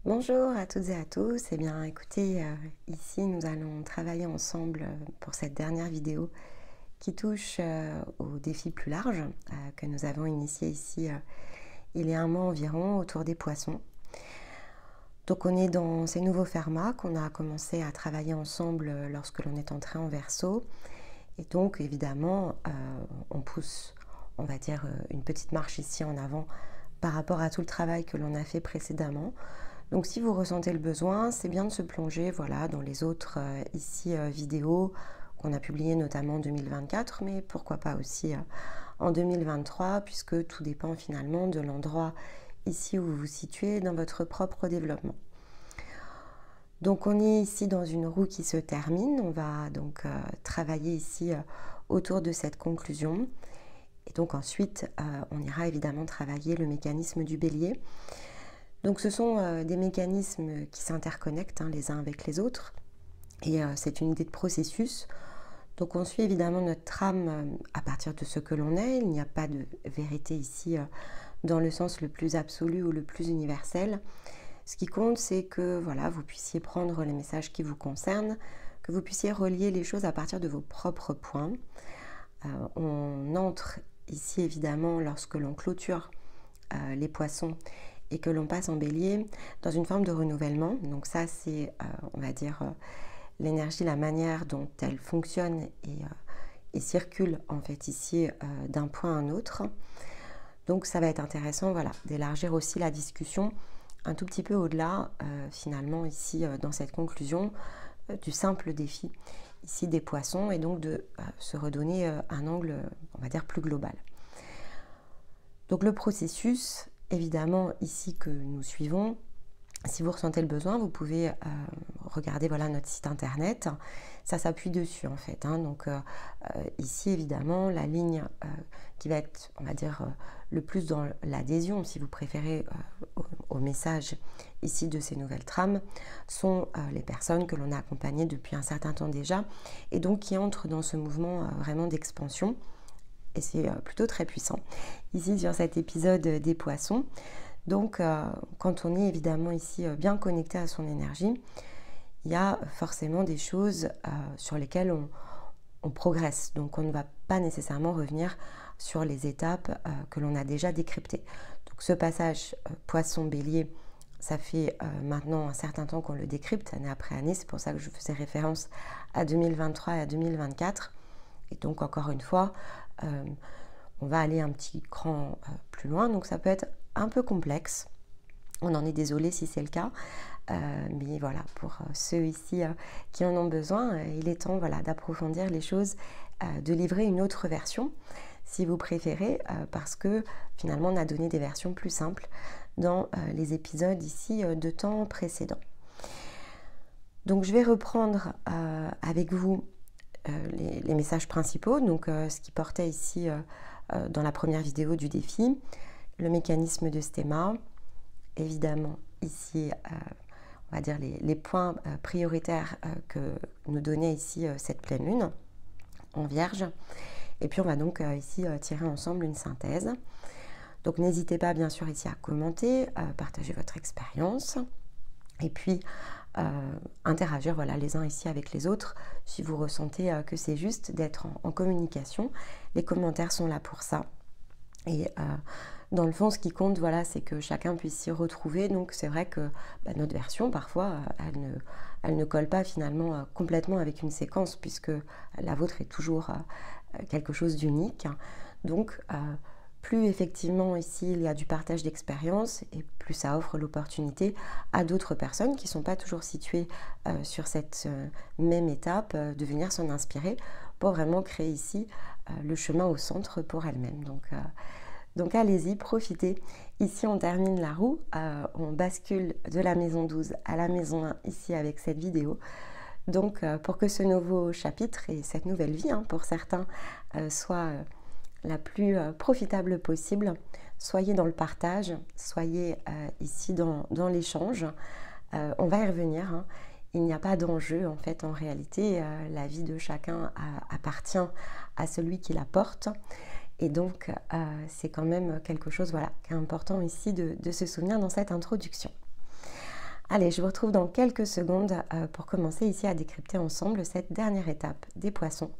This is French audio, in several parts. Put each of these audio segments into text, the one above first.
Bonjour à toutes et à tous. Eh bien, écoutez, ici nous allons travailler ensemble pour cette dernière vidéo qui touche au défi plus large que nous avons initié ici il y a un mois environ autour des poissons. Donc on est dans ces nouveaux formats qu'on a commencé à travailler ensemble lorsque l'on est entré en Verseau. Et donc évidemment, on pousse, on va dire, une petite marche ici en avant par rapport à tout le travail que l'on a fait précédemment. Donc si vous ressentez le besoin, c'est bien de se plonger voilà, dans les autres vidéos qu'on a publiées notamment en 2024, mais pourquoi pas aussi en 2023, puisque tout dépend finalement de l'endroit ici où vous vous situez dans votre propre développement. Donc on est ici dans une roue qui se termine, on va donc travailler ici autour de cette conclusion. Et donc ensuite, on ira évidemment travailler le mécanisme du bélier. Donc ce sont des mécanismes qui s'interconnectent les uns avec les autres. Et c'est une idée de processus. Donc on suit évidemment notre trame à partir de ce que l'on est. Il n'y a pas de vérité ici dans le sens le plus absolu ou le plus universel. Ce qui compte, c'est que voilà, vous puissiez prendre les messages qui vous concernent, que vous puissiez relier les choses à partir de vos propres points. On entre ici évidemment lorsque l'on clôture les poissons et que l'on passe en bélier dans une forme de renouvellement. Donc ça, c'est, on va dire, l'énergie, la manière dont elle fonctionne et circule en fait ici d'un point à un autre. Donc ça va être intéressant voilà, d'élargir aussi la discussion un tout petit peu au-delà, finalement, ici dans cette conclusion du simple défi ici des poissons et donc de se redonner un angle, on va dire, plus global. Donc le processus, évidemment, ici que nous suivons, si vous ressentez le besoin, vous pouvez regarder voilà, notre site internet. Ça s'appuie dessus en fait. Donc ici, évidemment, la ligne qui va être, on va dire, le plus dans l'adhésion, si vous préférez, au message ici de ces nouvelles trames, sont les personnes que l'on a accompagnées depuis un certain temps déjà et donc qui entrent dans ce mouvement vraiment d'expansion. Et c'est plutôt très puissant ici sur cet épisode des poissons. Donc quand on est évidemment ici bien connecté à son énergie, il y a forcément des choses sur lesquelles on progresse. Donc on ne va pas nécessairement revenir sur les étapes que l'on a déjà décryptées. Donc ce passage poisson-bélier, ça fait maintenant un certain temps qu'on le décrypte, année après année. C'est pour ça que je faisais référence à 2023 et à 2024. Et donc encore une fois, on va aller un petit cran plus loin, donc ça peut être un peu complexe. On en est désolé si c'est le cas, mais voilà, pour ceux ici qui en ont besoin, il est temps voilà, d'approfondir les choses, de livrer une autre version, si vous préférez, parce que finalement on a donné des versions plus simples dans les épisodes ici de temps précédents. Donc je vais reprendre avec vous les messages principaux, donc ce qui portait ici dans la première vidéo du défi, le mécanisme de Stéma, évidemment ici on va dire les points prioritaires que nous donnait ici cette pleine lune en Vierge, et puis on va donc ici tirer ensemble une synthèse. Donc n'hésitez pas bien sûr ici à commenter, partager votre expérience, et puis interagir voilà, les uns ici avec les autres si vous ressentez que c'est juste d'être en communication. Les commentaires sont là pour ça. Et dans le fond, ce qui compte, voilà, c'est que chacun puisse s'y retrouver. Donc c'est vrai que notre version, parfois, elle ne colle pas finalement complètement avec une séquence, puisque la vôtre est toujours quelque chose d'unique. Donc plus effectivement ici il y a du partage d'expérience et plus ça offre l'opportunité à d'autres personnes qui ne sont pas toujours situées sur cette même étape de venir s'en inspirer pour vraiment créer ici le chemin au centre pour elles-mêmes. Donc allez-y, profitez. Ici on termine la roue, on bascule de la maison 12 à la maison 1 ici avec cette vidéo. Donc pour que ce nouveau chapitre et cette nouvelle vie pour certains soit la plus profitable possible, soyez dans le partage, soyez ici dans l'échange. On va y revenir. Il n'y a pas d'enjeu en fait en réalité. La vie de chacun appartient à celui qui la porte. Et donc c'est quand même quelque chose voilà, qui est important ici de se souvenir dans cette introduction. Allez, je vous retrouve dans quelques secondes pour commencer ici à décrypter ensemble cette dernière étape des poissons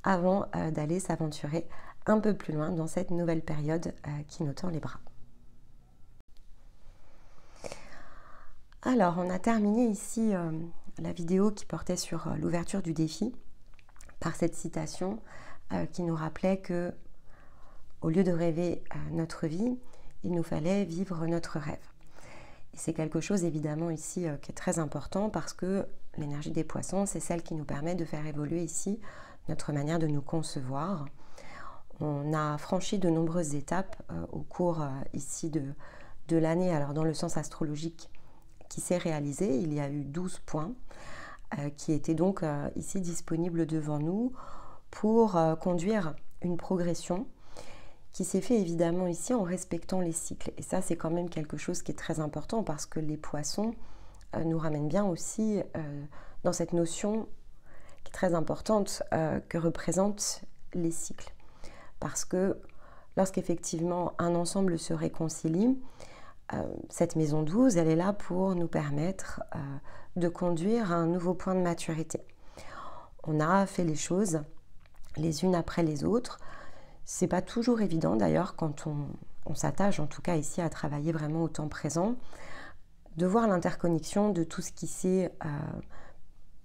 avant d'aller s'aventurer un peu plus loin dans cette nouvelle période qui nous tend les bras. Alors, on a terminé ici la vidéo qui portait sur l'ouverture du défi par cette citation qui nous rappelait que au lieu de rêver notre vie, il nous fallait vivre notre rêve. Et c'est quelque chose évidemment ici qui est très important parce que l'énergie des poissons, c'est celle qui nous permet de faire évoluer ici notre manière de nous concevoir. On a franchi de nombreuses étapes au cours ici de l'année, alors dans le sens astrologique qui s'est réalisé, il y a eu 12 points qui étaient donc ici disponibles devant nous pour conduire une progression qui s'est fait évidemment ici en respectant les cycles. Et ça, c'est quand même quelque chose qui est très important parce que les poissons nous ramènent bien aussi dans cette notion qui est très importante que représentent les cycles. Parce que lorsqu'effectivement un ensemble se réconcilie, cette maison 12, elle est là pour nous permettre de conduire à un nouveau point de maturité. On a fait les choses les unes après les autres. C'est pas toujours évident d'ailleurs quand on s'attache en tout cas ici à travailler vraiment au temps présent, de voir l'interconnexion de tout ce qui s'est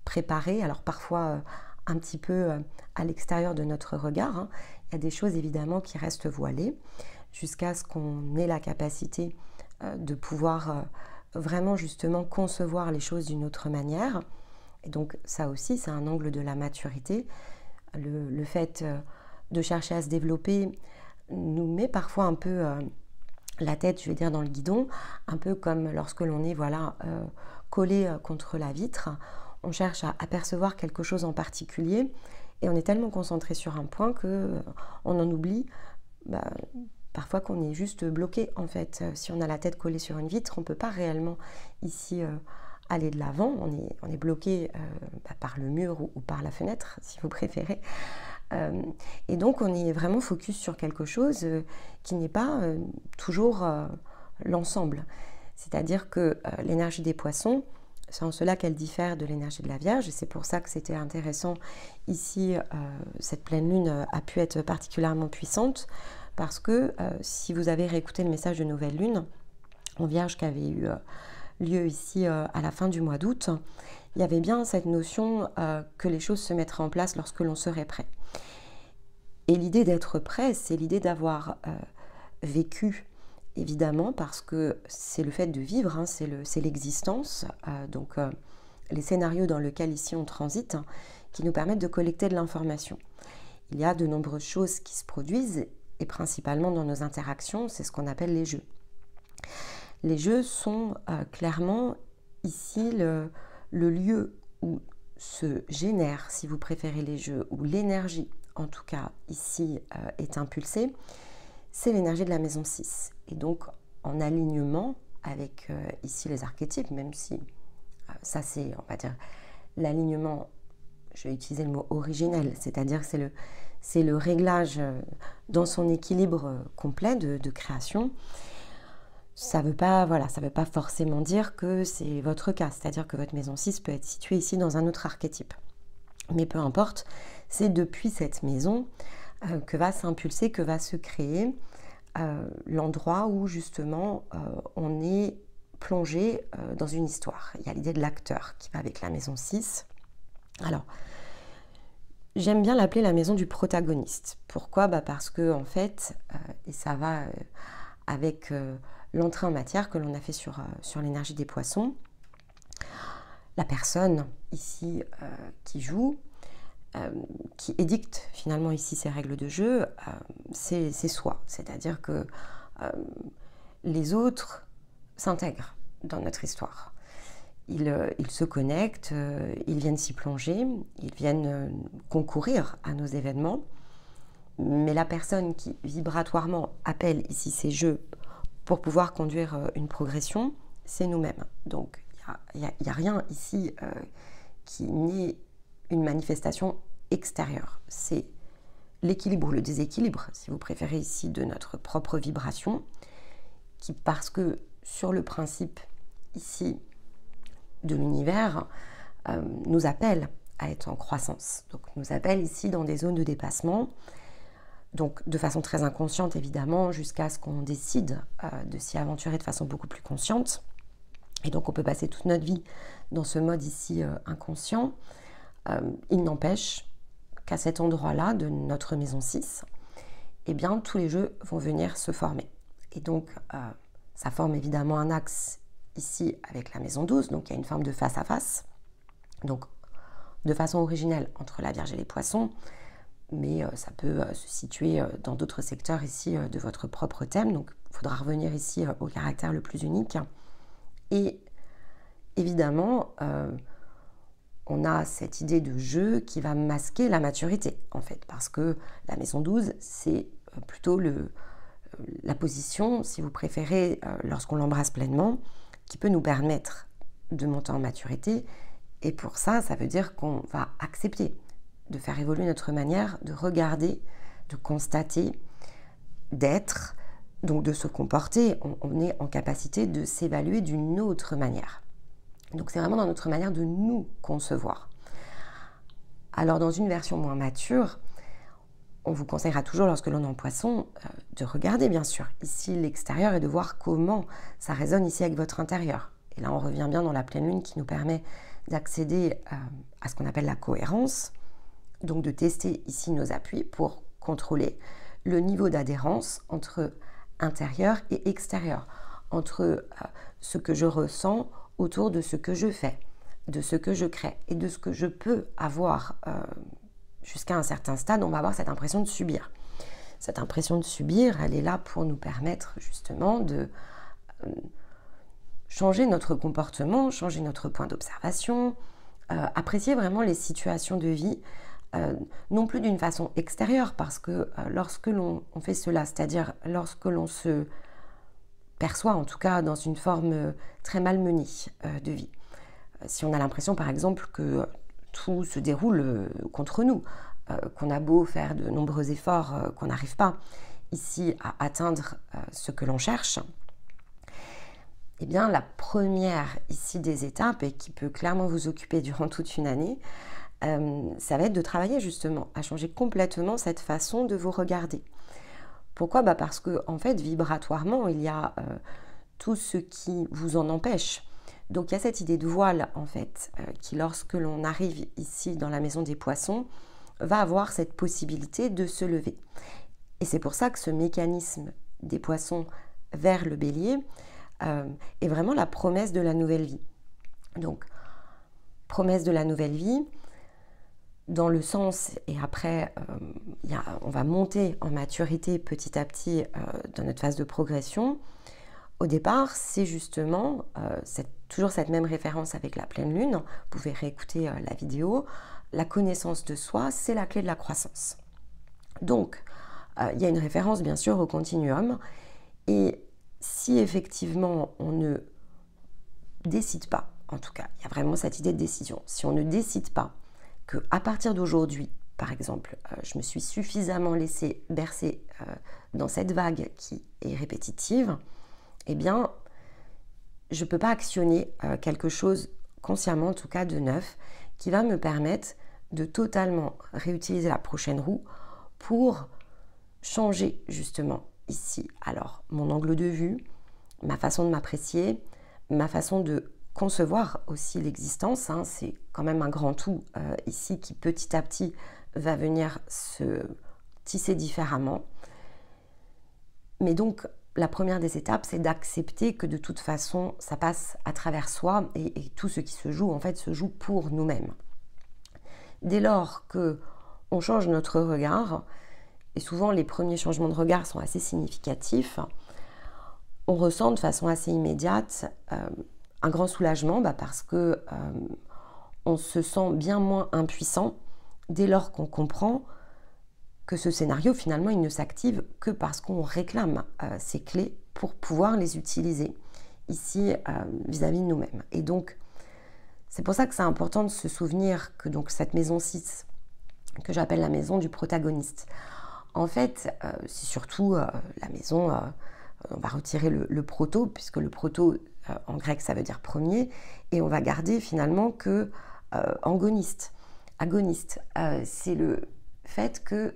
préparé, alors parfois un petit peu à l'extérieur de notre regard. Hein. Il y a des choses évidemment qui restent voilées jusqu'à ce qu'on ait la capacité de pouvoir vraiment justement concevoir les choses d'une autre manière. Et donc ça aussi c'est un angle de la maturité. Le fait de chercher à se développer nous met parfois un peu la tête, je vais dire, dans le guidon, un peu comme lorsque l'on est collé contre la vitre. On cherche à apercevoir quelque chose en particulier et on est tellement concentré sur un point qu'on en oublie parfois qu'on est juste bloqué en fait. Si on a la tête collée sur une vitre, on ne peut pas réellement ici aller de l'avant, on est bloqué par le mur ou par la fenêtre si vous préférez. Et donc on est vraiment focus sur quelque chose qui n'est pas toujours l'ensemble. C'est-à-dire que l'énergie des poissons, c'est en cela qu'elle diffère de l'énergie de la Vierge, et c'est pour ça que c'était intéressant ici, cette pleine lune a pu être particulièrement puissante, parce que si vous avez réécouté le message de nouvelle lune en Vierge qui avait eu lieu ici à la fin du mois d'août, il y avait bien cette notion que les choses se mettraient en place lorsque l'on serait prêt. Et l'idée d'être prêt, c'est l'idée d'avoir vécu, évidemment, parce que c'est le fait de vivre, hein, c'est l'existence, donc les scénarios dans lesquels ici on transite, hein, qui nous permettent de collecter de l'information. Il y a de nombreuses choses qui se produisent, et principalement dans nos interactions, c'est ce qu'on appelle les jeux. Les jeux sont clairement ici le lieu où se génèrent, si vous préférez les jeux, où l'énergie, en tout cas ici, est impulsée, c'est l'énergie de la maison 6. Et donc en alignement avec ici les archétypes, même si ça c'est, on va dire, l'alignement, je vais utiliser le mot originel, c'est-à-dire que c'est le réglage dans son équilibre complet de création. Ça veut pas forcément dire que c'est votre cas, c'est-à-dire que votre maison 6 peut être située ici dans un autre archétype. Mais peu importe, c'est depuis cette maison que va s'impulser, que va se créer l'endroit où justement on est plongé dans une histoire. Il y a l'idée de l'acteur qui va avec la maison 6. Alors, j'aime bien l'appeler la maison du protagoniste. Pourquoi ? Parce que en fait, et ça va avec l'entrée en matière que l'on a fait sur l'énergie des poissons, la personne ici qui joue, qui édicte finalement ici ses règles de jeu, c'est soi. C'est-à-dire que les autres s'intègrent dans notre histoire. Ils se connectent, ils viennent s'y plonger, ils viennent concourir à nos événements. Mais la personne qui vibratoirement appelle ici ces jeux pour pouvoir conduire une progression, c'est nous-mêmes. Donc il n'y a rien ici qui n'est une manifestation extérieure. C'est l'équilibre ou le déséquilibre, si vous préférez ici, de notre propre vibration, qui, parce que sur le principe ici, de l'univers nous appelle à être en croissance. Donc nous appelle ici dans des zones de dépassement, donc de façon très inconsciente évidemment, jusqu'à ce qu'on décide de s'y aventurer de façon beaucoup plus consciente. Et donc on peut passer toute notre vie dans ce mode ici inconscient. Il n'empêche qu'à cet endroit-là de notre maison 6, eh bien tous les jeux vont venir se former. Et donc ça forme évidemment un axe ici avec la maison 12, donc il y a une forme de face à face, donc de façon originelle entre la Vierge et les Poissons, mais ça peut se situer dans d'autres secteurs ici de votre propre thème, donc il faudra revenir ici au caractère le plus unique. Et évidemment, on a cette idée de jeu qui va masquer la maturité, en fait, parce que la maison 12, c'est plutôt la position, si vous préférez, lorsqu'on l'embrasse pleinement, qui peut nous permettre de monter en maturité. Et pour ça, ça veut dire qu'on va accepter de faire évoluer notre manière de regarder, de constater, d'être, donc de se comporter. On est en capacité de s'évaluer d'une autre manière. Donc c'est vraiment dans notre manière de nous concevoir. Alors dans une version moins mature, on vous conseillera toujours, lorsque l'on est en Poisson, de regarder bien sûr ici l'extérieur et de voir comment ça résonne ici avec votre intérieur. Et là on revient bien dans la pleine lune qui nous permet d'accéder à ce qu'on appelle la cohérence, donc de tester ici nos appuis pour contrôler le niveau d'adhérence entre intérieur et extérieur, entre ce que je ressens autour de ce que je fais, de ce que je crée et de ce que je peux avoir jusqu'à un certain stade. On va avoir cette impression de subir. Cette impression de subir, elle est là pour nous permettre justement de changer notre comportement, changer notre point d'observation, apprécier vraiment les situations de vie, non plus d'une façon extérieure, parce que lorsque l'on fait cela, c'est-à-dire lorsque l'on se perçoit en tout cas dans une forme très malmenée de vie, si on a l'impression par exemple que tout se déroule contre nous, qu'on a beau faire de nombreux efforts, qu'on n'arrive pas ici à atteindre ce que l'on cherche, eh bien la première ici des étapes, et qui peut clairement vous occuper durant toute une année, ça va être de travailler justement à changer complètement cette façon de vous regarder. Pourquoi ? Parce que en fait, vibratoirement, il y a tout ce qui vous en empêche. Donc il y a cette idée de voile en fait, qui lorsque l'on arrive ici dans la maison des Poissons, va avoir cette possibilité de se lever. Et c'est pour ça que ce mécanisme des Poissons vers le Bélier est vraiment la promesse de la nouvelle vie. Donc, promesse de la nouvelle vie, dans le sens, et après on va monter en maturité petit à petit dans notre phase de progression. Au départ, c'est justement toujours cette même référence avec la pleine lune. Vous pouvez réécouter la vidéo. La connaissance de soi, c'est la clé de la croissance. Donc, il y a une référence bien sûr au continuum. Et si effectivement on ne décide pas, en tout cas, il y a vraiment cette idée de décision. Si on ne décide pas qu'à partir d'aujourd'hui, par exemple, je me suis suffisamment laissé bercer dans cette vague qui est répétitive, eh bien, je ne peux pas actionner quelque chose consciemment, en tout cas de neuf, qui va me permettre de totalement réutiliser la prochaine roue pour changer justement ici. Alors, mon angle de vue, ma façon de m'apprécier, ma façon de concevoir aussi l'existence, hein, c'est quand même un grand tout ici qui petit à petit va venir se tisser différemment. Mais donc, la première des étapes, c'est d'accepter que de toute façon, ça passe à travers soi et tout ce qui se joue, en fait, se joue pour nous-mêmes. Dès lors qu'on change notre regard, et souvent les premiers changements de regard sont assez significatifs, on ressent de façon assez immédiate un grand soulagement parce que on se sent bien moins impuissant dès lors qu'on comprend que ce scénario, finalement, il ne s'active que parce qu'on réclame ces clés pour pouvoir les utiliser ici vis-à-vis de nous-mêmes. Et donc, c'est pour ça que c'est important de se souvenir que donc, cette maison 6, que j'appelle la maison du protagoniste, en fait, c'est surtout la maison, on va retirer le proto, puisque le proto, en grec ça veut dire premier, et on va garder finalement que agoniste. C'est le fait que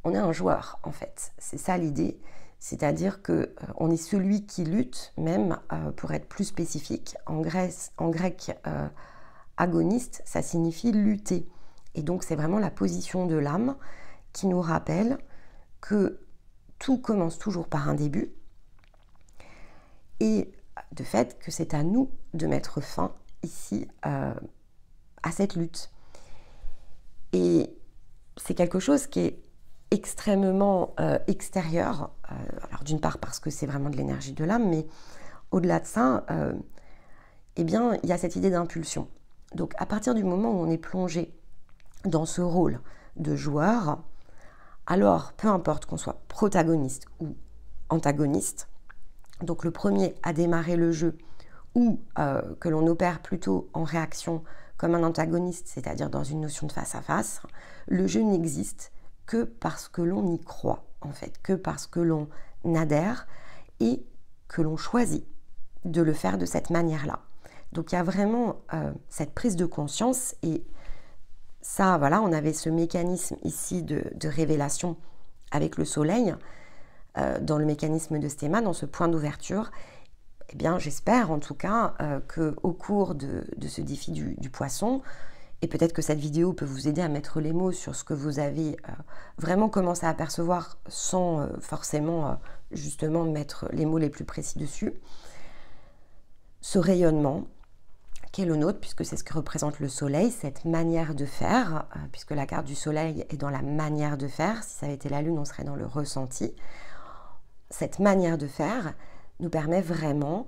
on est un joueur en fait, c'est ça l'idée, c'est-à-dire que on est celui qui lutte, même pour être plus spécifique, en grec agoniste ça signifie lutter, et donc c'est vraiment la position de l'âme qui nous rappelle que tout commence toujours par un début, et de fait que c'est à nous de mettre fin ici à cette lutte. Et c'est quelque chose qui est extrêmement extérieur, alors d'une part parce que c'est vraiment de l'énergie de l'âme, mais au-delà de ça, eh bien, il y a cette idée d'impulsion. Donc à partir du moment où on est plongé dans ce rôle de joueur, alors peu importe qu'on soit protagoniste ou antagoniste, donc le premier à démarrer le jeu ou que l'on opère plutôt en réaction comme un antagoniste, c'est-à-dire dans une notion de face à face, le jeu n'existe que parce que l'on y croit, en fait, que parce que l'on adhère et que l'on choisit de le faire de cette manière-là. Donc il y a vraiment cette prise de conscience, et ça, voilà, on avait ce mécanisme ici de révélation avec le soleil, dans le mécanisme de Stéma, dans ce point d'ouverture. Eh bien, j'espère en tout cas qu'au cours de ce défi du poisson, et peut-être que cette vidéo peut vous aider à mettre les mots sur ce que vous avez vraiment commencé à percevoir sans forcément justement mettre les mots les plus précis dessus, ce rayonnement qui est le nôtre, puisque c'est ce que représente le soleil, cette manière de faire, puisque la carte du soleil est dans la manière de faire, si ça avait été la lune, on serait dans le ressenti. Cette manière de faire nous permet vraiment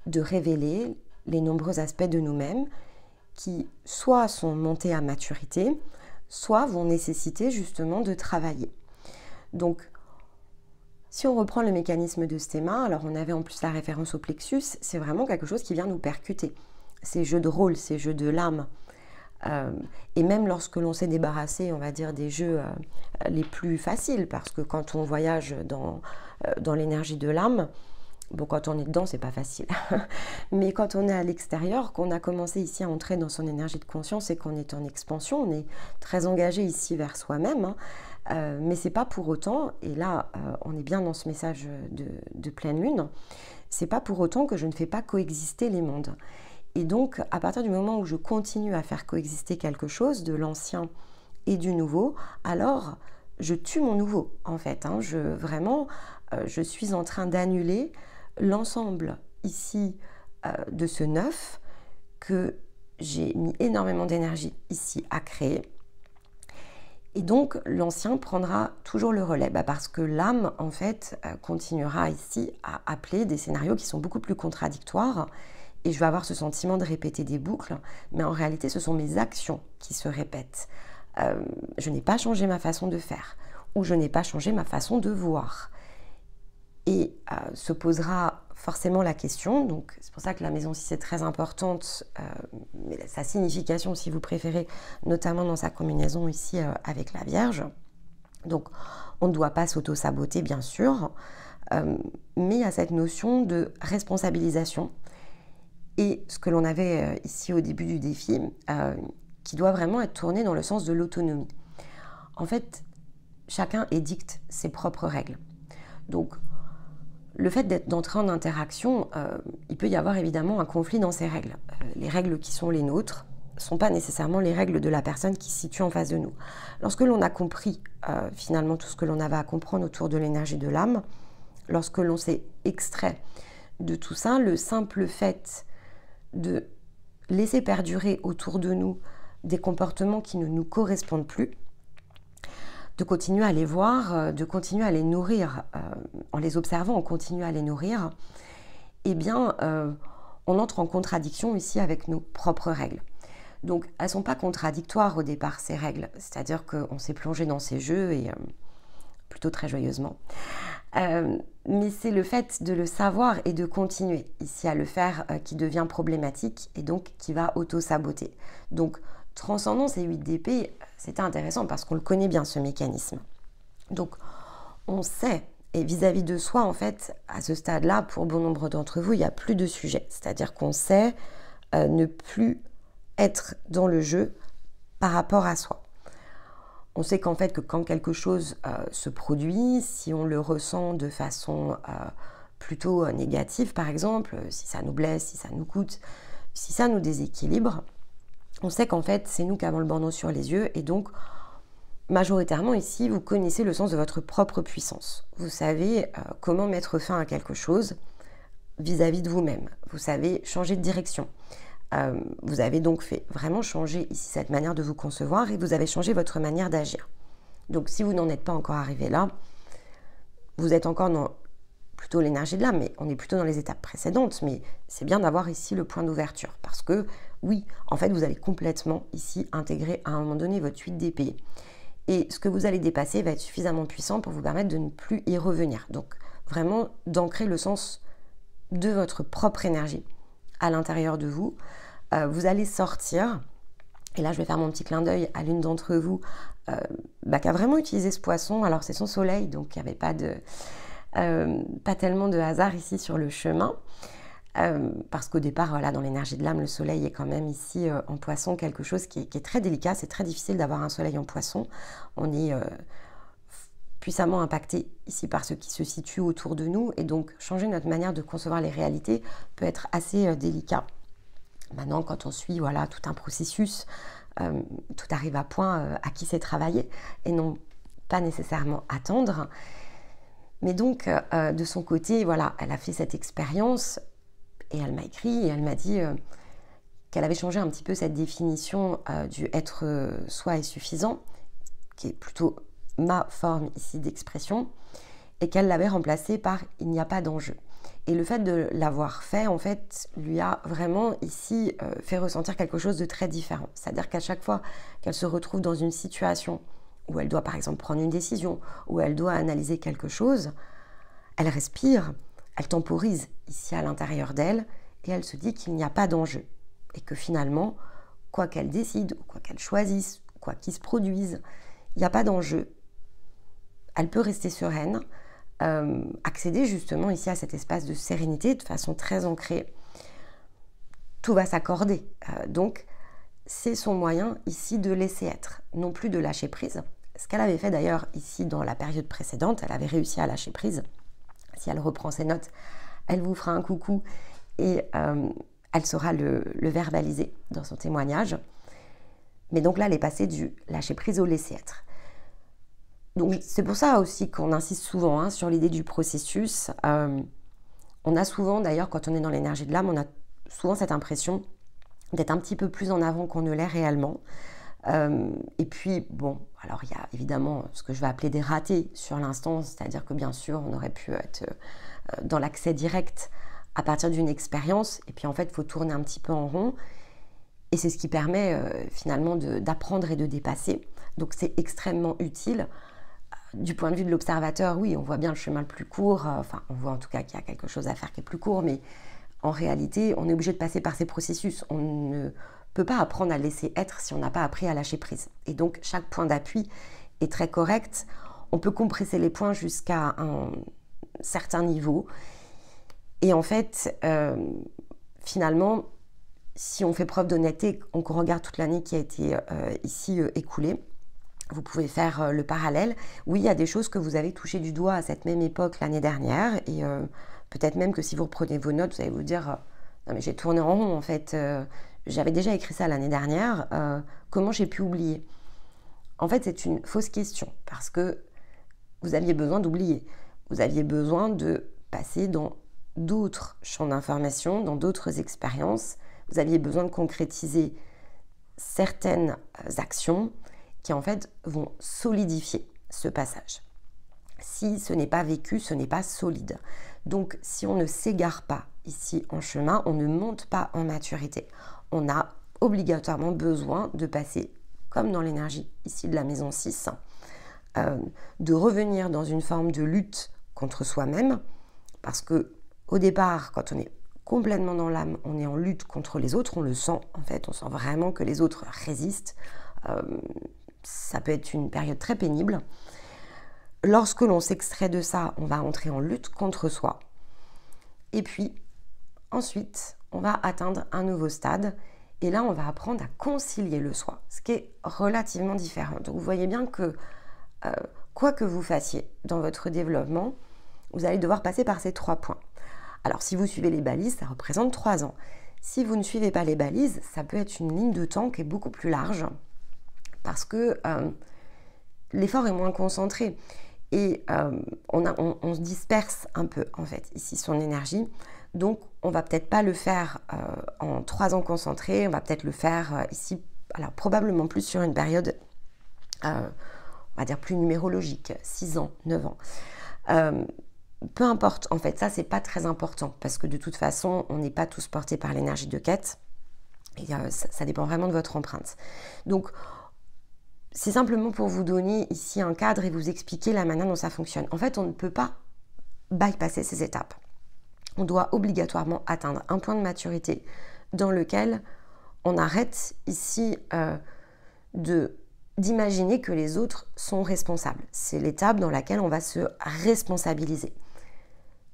de révéler les nombreux aspects de nous-mêmes qui soit sont montés à maturité, soit vont nécessiter justement de travailler. Donc, si on reprend le mécanisme de Stéma, alors on avait en plus la référence au plexus, c'est vraiment quelque chose qui vient nous percuter. Ces jeux de rôle, ces jeux de l'âme. Et même lorsque l'on s'est débarrassé, on va dire, des jeux les plus faciles, parce que quand on voyage dans l'énergie de l'âme, bon, quand on est dedans, c'est pas facile. Mais quand on est à l'extérieur, qu'on a commencé ici à entrer dans son énergie de conscience et qu'on est en expansion, on est très engagé ici vers soi-même. Mais c'est pas pour autant, et là, on est bien dans ce message de pleine lune, c'est pas pour autant que je ne fais pas coexister les mondes. Et donc, à partir du moment où je continue à faire coexister quelque chose de l'ancien et du nouveau, alors je tue mon nouveau, en fait. Vraiment, je suis en train d'annuler l'ensemble ici de ce neuf que j'ai mis énormément d'énergie ici à créer. Et donc, l'ancien prendra toujours le relais, parce que l'âme, en fait, continuera ici à appeler des scénarios qui sont beaucoup plus contradictoires. Et je vais avoir ce sentiment de répéter des boucles, mais en réalité, ce sont mes actions qui se répètent. Je n'ai pas changé ma façon de faire, ou je n'ai pas changé ma façon de voir. Et se posera forcément la question, donc c'est pour ça que la maison 6 est très importante, mais sa signification, si vous préférez, notamment dans sa combinaison ici avec la Vierge. Donc, on ne doit pas s'auto-saboter, bien sûr, mais il y a cette notion de responsabilisation. Et ce que l'on avait ici au début du défi, qui doit vraiment être tourné dans le sens de l'autonomie. En fait, chacun édicte ses propres règles. Donc, le fait d'entrer en interaction, il peut y avoir évidemment un conflit dans ces règles. Les règles qui sont les nôtres ne sont pas nécessairement les règles de la personne qui se situe en face de nous. Lorsque l'on a compris finalement tout ce que l'on avait à comprendre autour de l'énergie de l'âme, lorsque l'on s'est extrait de tout ça, le simple fait de laisser perdurer autour de nous des comportements qui ne nous correspondent plus, de continuer à les voir, de continuer à les nourrir, en les observant, on continue à les nourrir, eh bien, on entre en contradiction ici avec nos propres règles. Donc, elles ne sont pas contradictoires au départ, ces règles, c'est-à-dire qu'on s'est plongé dans ces jeux, et plutôt très joyeusement. Mais c'est le fait de le savoir et de continuer ici à le faire qui devient problématique et donc qui va auto-saboter. Donc, Transcendance et 8 d'épée, c'était intéressant parce qu'on le connaît bien, ce mécanisme. Donc, on sait Et vis-à-vis de soi, en fait, à ce stade-là, pour bon nombre d'entre vous, il n'y a plus de sujet. C'est-à-dire qu'on sait ne plus être dans le jeu par rapport à soi. On sait qu'en fait, que quand quelque chose se produit, si on le ressent de façon plutôt négative, par exemple, si ça nous blesse, si ça nous coûte, si ça nous déséquilibre, on sait qu'en fait, c'est nous qui avons le bandeau sur les yeux et donc, majoritairement ici, vous connaissez le sens de votre propre puissance. Vous savez comment mettre fin à quelque chose vis-à-vis de vous-même. Vous savez changer de direction. Vous avez donc fait vraiment changer ici cette manière de vous concevoir et vous avez changé votre manière d'agir. Donc si vous n'en êtes pas encore arrivé là, vous êtes encore dans plutôt l'énergie de l'âme, mais on est plutôt dans les étapes précédentes, mais c'est bien d'avoir ici le point d'ouverture parce que oui, en fait vous allez complètement ici intégrer à un moment donné votre 8 d'épée et ce que vous allez dépasser va être suffisamment puissant pour vous permettre de ne plus y revenir. Donc vraiment d'ancrer le sens de votre propre énergie à l'intérieur de vous. Vous allez sortir, et là je vais faire mon petit clin d'œil à l'une d'entre vous qui a vraiment utilisé ce poisson. Alors c'est son soleil, donc il n'y avait pas tellement de hasard ici sur le chemin, parce qu'au départ, voilà, dans l'énergie de l'âme, le soleil est quand même ici en poisson quelque chose qui est très délicat. C'est très difficile d'avoir un soleil en poisson. On est puissamment impacté ici par ce qui se situe autour de nous, et donc changer notre manière de concevoir les réalités peut être assez délicat. Maintenant, quand on suit voilà, tout un processus, tout arrive à point à qui c'est travailler et non pas nécessairement attendre. Mais donc, de son côté, voilà, elle a fait cette expérience et elle m'a écrit et elle m'a dit qu'elle avait changé un petit peu cette définition du être soi est suffisant, qui est plutôt ma forme ici d'expression, et qu'elle l'avait remplacée par il n'y a pas d'enjeu. Et le fait de l'avoir fait, en fait, lui a vraiment ici fait ressentir quelque chose de très différent. C'est-à-dire qu'à chaque fois qu'elle se retrouve dans une situation où elle doit par exemple prendre une décision, où elle doit analyser quelque chose, elle respire, elle temporise ici à l'intérieur d'elle et elle se dit qu'il n'y a pas d'enjeu. Et que finalement, quoi qu'elle décide, ou quoi qu'elle choisisse, quoi qu'il se produise, il n'y a pas d'enjeu. Elle peut rester sereine, accéder justement ici à cet espace de sérénité de façon très ancrée. Tout va s'accorder. Donc, c'est son moyen ici de laisser être, non plus de lâcher prise. Ce qu'elle avait fait d'ailleurs ici dans la période précédente, elle avait réussi à lâcher prise. Si elle reprend ses notes, elle vous fera un coucou et elle saura le verbaliser dans son témoignage. Mais donc là, elle est passée du lâcher prise au laisser être. Donc c'est pour ça aussi qu'on insiste souvent sur l'idée du processus. On a souvent, d'ailleurs, quand on est dans l'énergie de l'âme, on a souvent cette impression d'être un petit peu plus en avant qu'on ne l'est réellement. Et puis, bon, alors il y a évidemment ce que je vais appeler des ratés sur l'instant, c'est-à-dire que bien sûr, on aurait pu être dans l'accès direct à partir d'une expérience, et puis en fait, il faut tourner un petit peu en rond, et c'est ce qui permet finalement d'apprendre et de dépasser. Donc c'est extrêmement utile. Du point de vue de l'observateur, oui, on voit bien le chemin le plus court, enfin, on voit en tout cas qu'il y a quelque chose à faire qui est plus court, mais en réalité, on est obligé de passer par ces processus. On ne peut pas apprendre à laisser être si on n'a pas appris à lâcher prise. Et donc, chaque point d'appui est très correct. On peut compresser les points jusqu'à un certain niveau. Et en fait, finalement, si on fait preuve d'honnêteté, on regarde toute l'année qui a été ici écoulée, vous pouvez faire le parallèle. Oui, il y a des choses que vous avez touchées du doigt à cette même époque l'année dernière. Et peut-être même que si vous reprenez vos notes, vous allez vous dire « Non mais j'ai tourné en rond en fait. J'avais déjà écrit ça l'année dernière. Comment j'ai pu oublier ?» En fait, c'est une fausse question parce que vous aviez besoin d'oublier. Vous aviez besoin de passer dans d'autres champs d'information, dans d'autres expériences. Vous aviez besoin de concrétiser certaines actions qui en fait vont solidifier ce passage. Si ce n'est pas vécu, ce n'est pas solide. Donc si on ne s'égare pas ici en chemin, on ne monte pas en maturité. On a obligatoirement besoin de passer, comme dans l'énergie ici de la maison 6, de revenir dans une forme de lutte contre soi-même, parce que au départ, quand on est complètement dans l'âme, on est en lutte contre les autres, on le sent en fait, on sent vraiment que les autres résistent. Ça peut être une période très pénible. lorsque l'on s'extrait de ça, on va entrer en lutte contre soi. Et puis, ensuite, on va atteindre un nouveau stade. Et là, on va apprendre à concilier le soi, ce qui est relativement différent. Donc, vous voyez bien que quoi que vous fassiez dans votre développement, vous allez devoir passer par ces 3 points. Alors, si vous suivez les balises, ça représente 3 ans. Si vous ne suivez pas les balises, ça peut être une ligne de temps qui est beaucoup plus large parce que l'effort est moins concentré et on se disperse un peu, en fait, ici, son énergie. Donc, on va peut-être pas le faire en 3 ans concentrés, on va peut-être le faire ici, alors probablement plus sur une période, on va dire plus numérologique, 6 ans, 9 ans. Peu importe, en fait, ça, c'est pas très important parce que de toute façon, on n'est pas tous portés par l'énergie de quête et ça dépend vraiment de votre empreinte. Donc, c'est simplement pour vous donner ici un cadre et vous expliquer la manière dont ça fonctionne. En fait, on ne peut pas bypasser ces étapes. On doit obligatoirement atteindre un point de maturité dans lequel on arrête ici d'imaginer que les autres sont responsables. C'est l'étape dans laquelle on va se responsabiliser.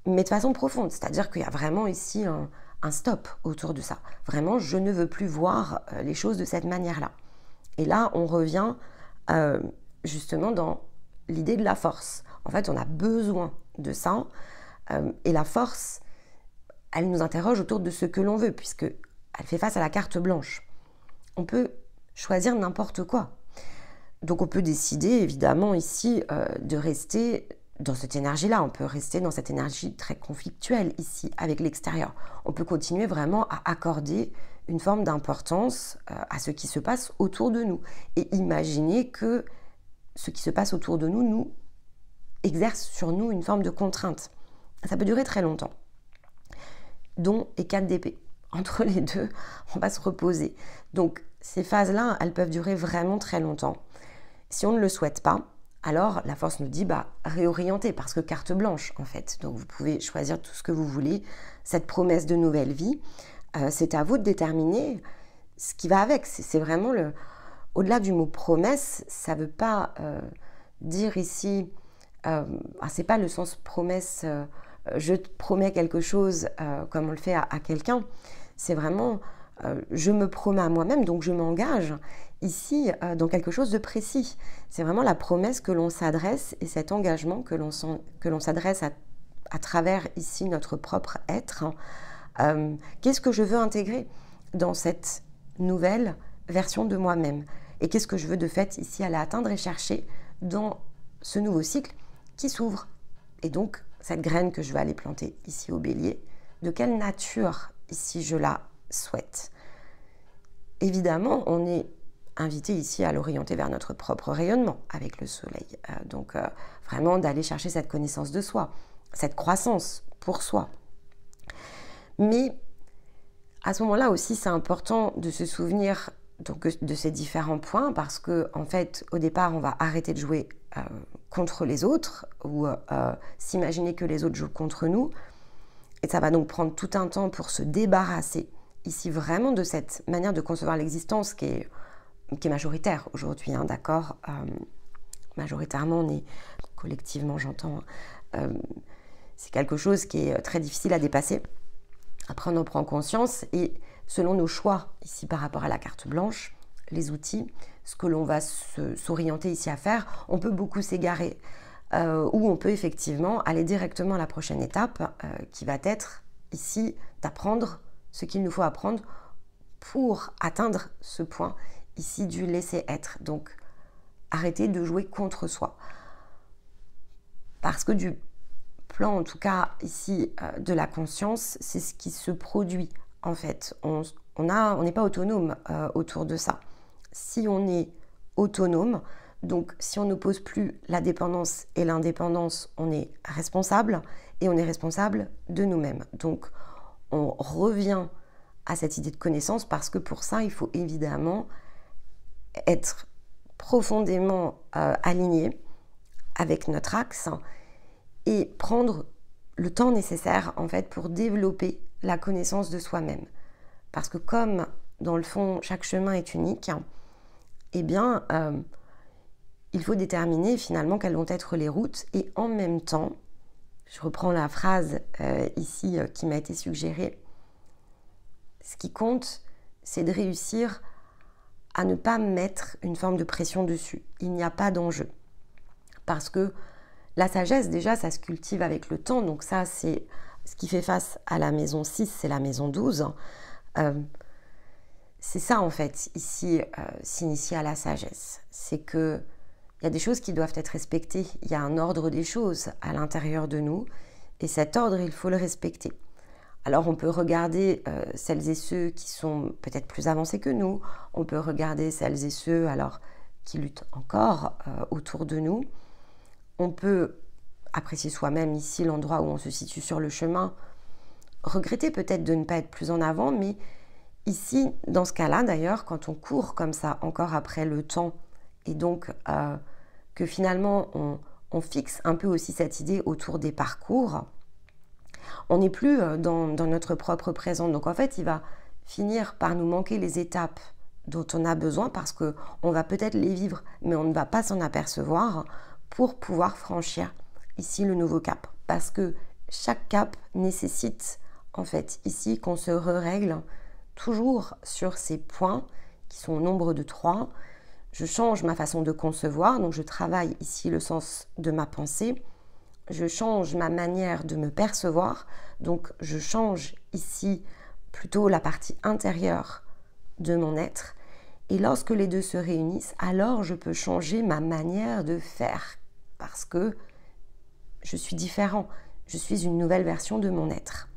Mais de façon profonde, c'est-à-dire qu'il y a vraiment ici un stop autour de ça. Vraiment, je ne veux plus voir les choses de cette manière-là. Et là, on revient justement dans l'idée de la force. En fait, on a besoin de ça. Et la force, elle nous interroge autour de ce que l'on veut, puisqu'elle fait face à la carte blanche. On peut choisir n'importe quoi. Donc on peut décider évidemment ici de rester dans cette énergie-là. On peut rester dans cette énergie très conflictuelle ici avec l'extérieur. On peut continuer vraiment à accorder une forme d'importance à ce qui se passe autour de nous et imaginer que ce qui se passe autour de nous nous exerce sur nous une forme de contrainte. Ça peut durer très longtemps. Don et 4 d'épée. Entre les deux, on va se reposer. Donc ces phases-là, elles peuvent durer vraiment très longtemps. Si on ne le souhaite pas, alors la force nous dit réorienter, parce que carte blanche en fait. Donc vous pouvez choisir tout ce que vous voulez. Cette promesse de nouvelle vie, c'est à vous de déterminer ce qui va avec. C'est vraiment au-delà du mot promesse, ça ne veut pas dire ici, c'est pas le sens promesse, je te promets quelque chose comme on le fait à quelqu'un. C'est vraiment, je me promets à moi-même, donc je m'engage ici dans quelque chose de précis. C'est vraiment la promesse que l'on s'adresse et cet engagement que l'on s'adresse à travers ici notre propre être. Qu'est-ce que je veux intégrer dans cette nouvelle version de moi-même? Et qu'est-ce que je veux de fait ici aller atteindre et chercher dans ce nouveau cycle qui s'ouvre? Et donc, cette graine que je vais aller planter ici au Bélier, de quelle nature ici je la souhaite? Évidemment, on est invité ici à l'orienter vers notre propre rayonnement avec le soleil. Donc, vraiment d'aller chercher cette connaissance de soi, cette croissance pour soi. Mais à ce moment-là aussi, c'est important de se souvenir donc, de ces différents points parce que, en fait, au départ, on va arrêter de jouer contre les autres ou s'imaginer que les autres jouent contre nous. Et ça va donc prendre tout un temps pour se débarrasser ici vraiment de cette manière de concevoir l'existence qui est majoritaire aujourd'hui, hein, d'accord, majoritairement, on est collectivement, j'entends, c'est quelque chose qui est très difficile à dépasser. Après, on en prend conscience et selon nos choix ici par rapport à la carte blanche, les outils, ce que l'on va s'orienter ici à faire, on peut beaucoup s'égarer ou on peut effectivement aller directement à la prochaine étape qui va être ici d'apprendre ce qu'il nous faut apprendre pour atteindre ce point ici du laisser être. Donc, arrêter de jouer contre soi. Parce que du plan, en tout cas ici, de la conscience, c'est ce qui se produit en fait. On n'est pas autonome autour de ça. Si on est autonome, donc si on n'oppose plus la dépendance et l'indépendance, on est responsable et on est responsable de nous-mêmes. Donc, on revient à cette idée de connaissance parce que pour ça, il faut évidemment être profondément aligné avec notre axe et prendre le temps nécessaire en fait pour développer la connaissance de soi-même. Parce que comme dans le fond chaque chemin est unique, eh bien il faut déterminer finalement quelles vont être les routes et en même temps, je reprends la phrase ici qui m'a été suggérée, ce qui compte, c'est de réussir à ne pas mettre une forme de pression dessus. Il n'y a pas d'enjeu. Parce que la sagesse, déjà, ça se cultive avec le temps. Donc ça, c'est ce qui fait face à la maison 6, c'est la maison 12. C'est ça, en fait, ici, s'initier à la sagesse. C'est qu'il y a des choses qui doivent être respectées. Il y a un ordre des choses à l'intérieur de nous. Et cet ordre, il faut le respecter. Alors, on peut regarder celles et ceux qui sont peut-être plus avancés que nous. On peut regarder celles et ceux alors, qui luttent encore autour de nous. On peut apprécier soi-même ici l'endroit où on se situe sur le chemin. Regretter peut-être de ne pas être plus en avant, mais ici, dans ce cas-là d'ailleurs, quand on court comme ça encore après le temps, et donc que finalement on fixe un peu aussi cette idée autour des parcours, on n'est plus dans notre propre présent. Donc en fait, il va finir par nous manquer les étapes dont on a besoin parce qu'on va peut-être les vivre, mais on ne va pas s'en apercevoir pour pouvoir franchir ici le nouveau cap. Parce que chaque cap nécessite en fait ici qu'on se règle toujours sur ces points qui sont au nombre de 3. Je change ma façon de concevoir, donc je travaille ici le sens de ma pensée. Je change ma manière de me percevoir, donc je change ici plutôt la partie intérieure de mon être. Et lorsque les deux se réunissent, alors je peux changer ma manière de faire parce que je suis différent, je suis une nouvelle version de mon être.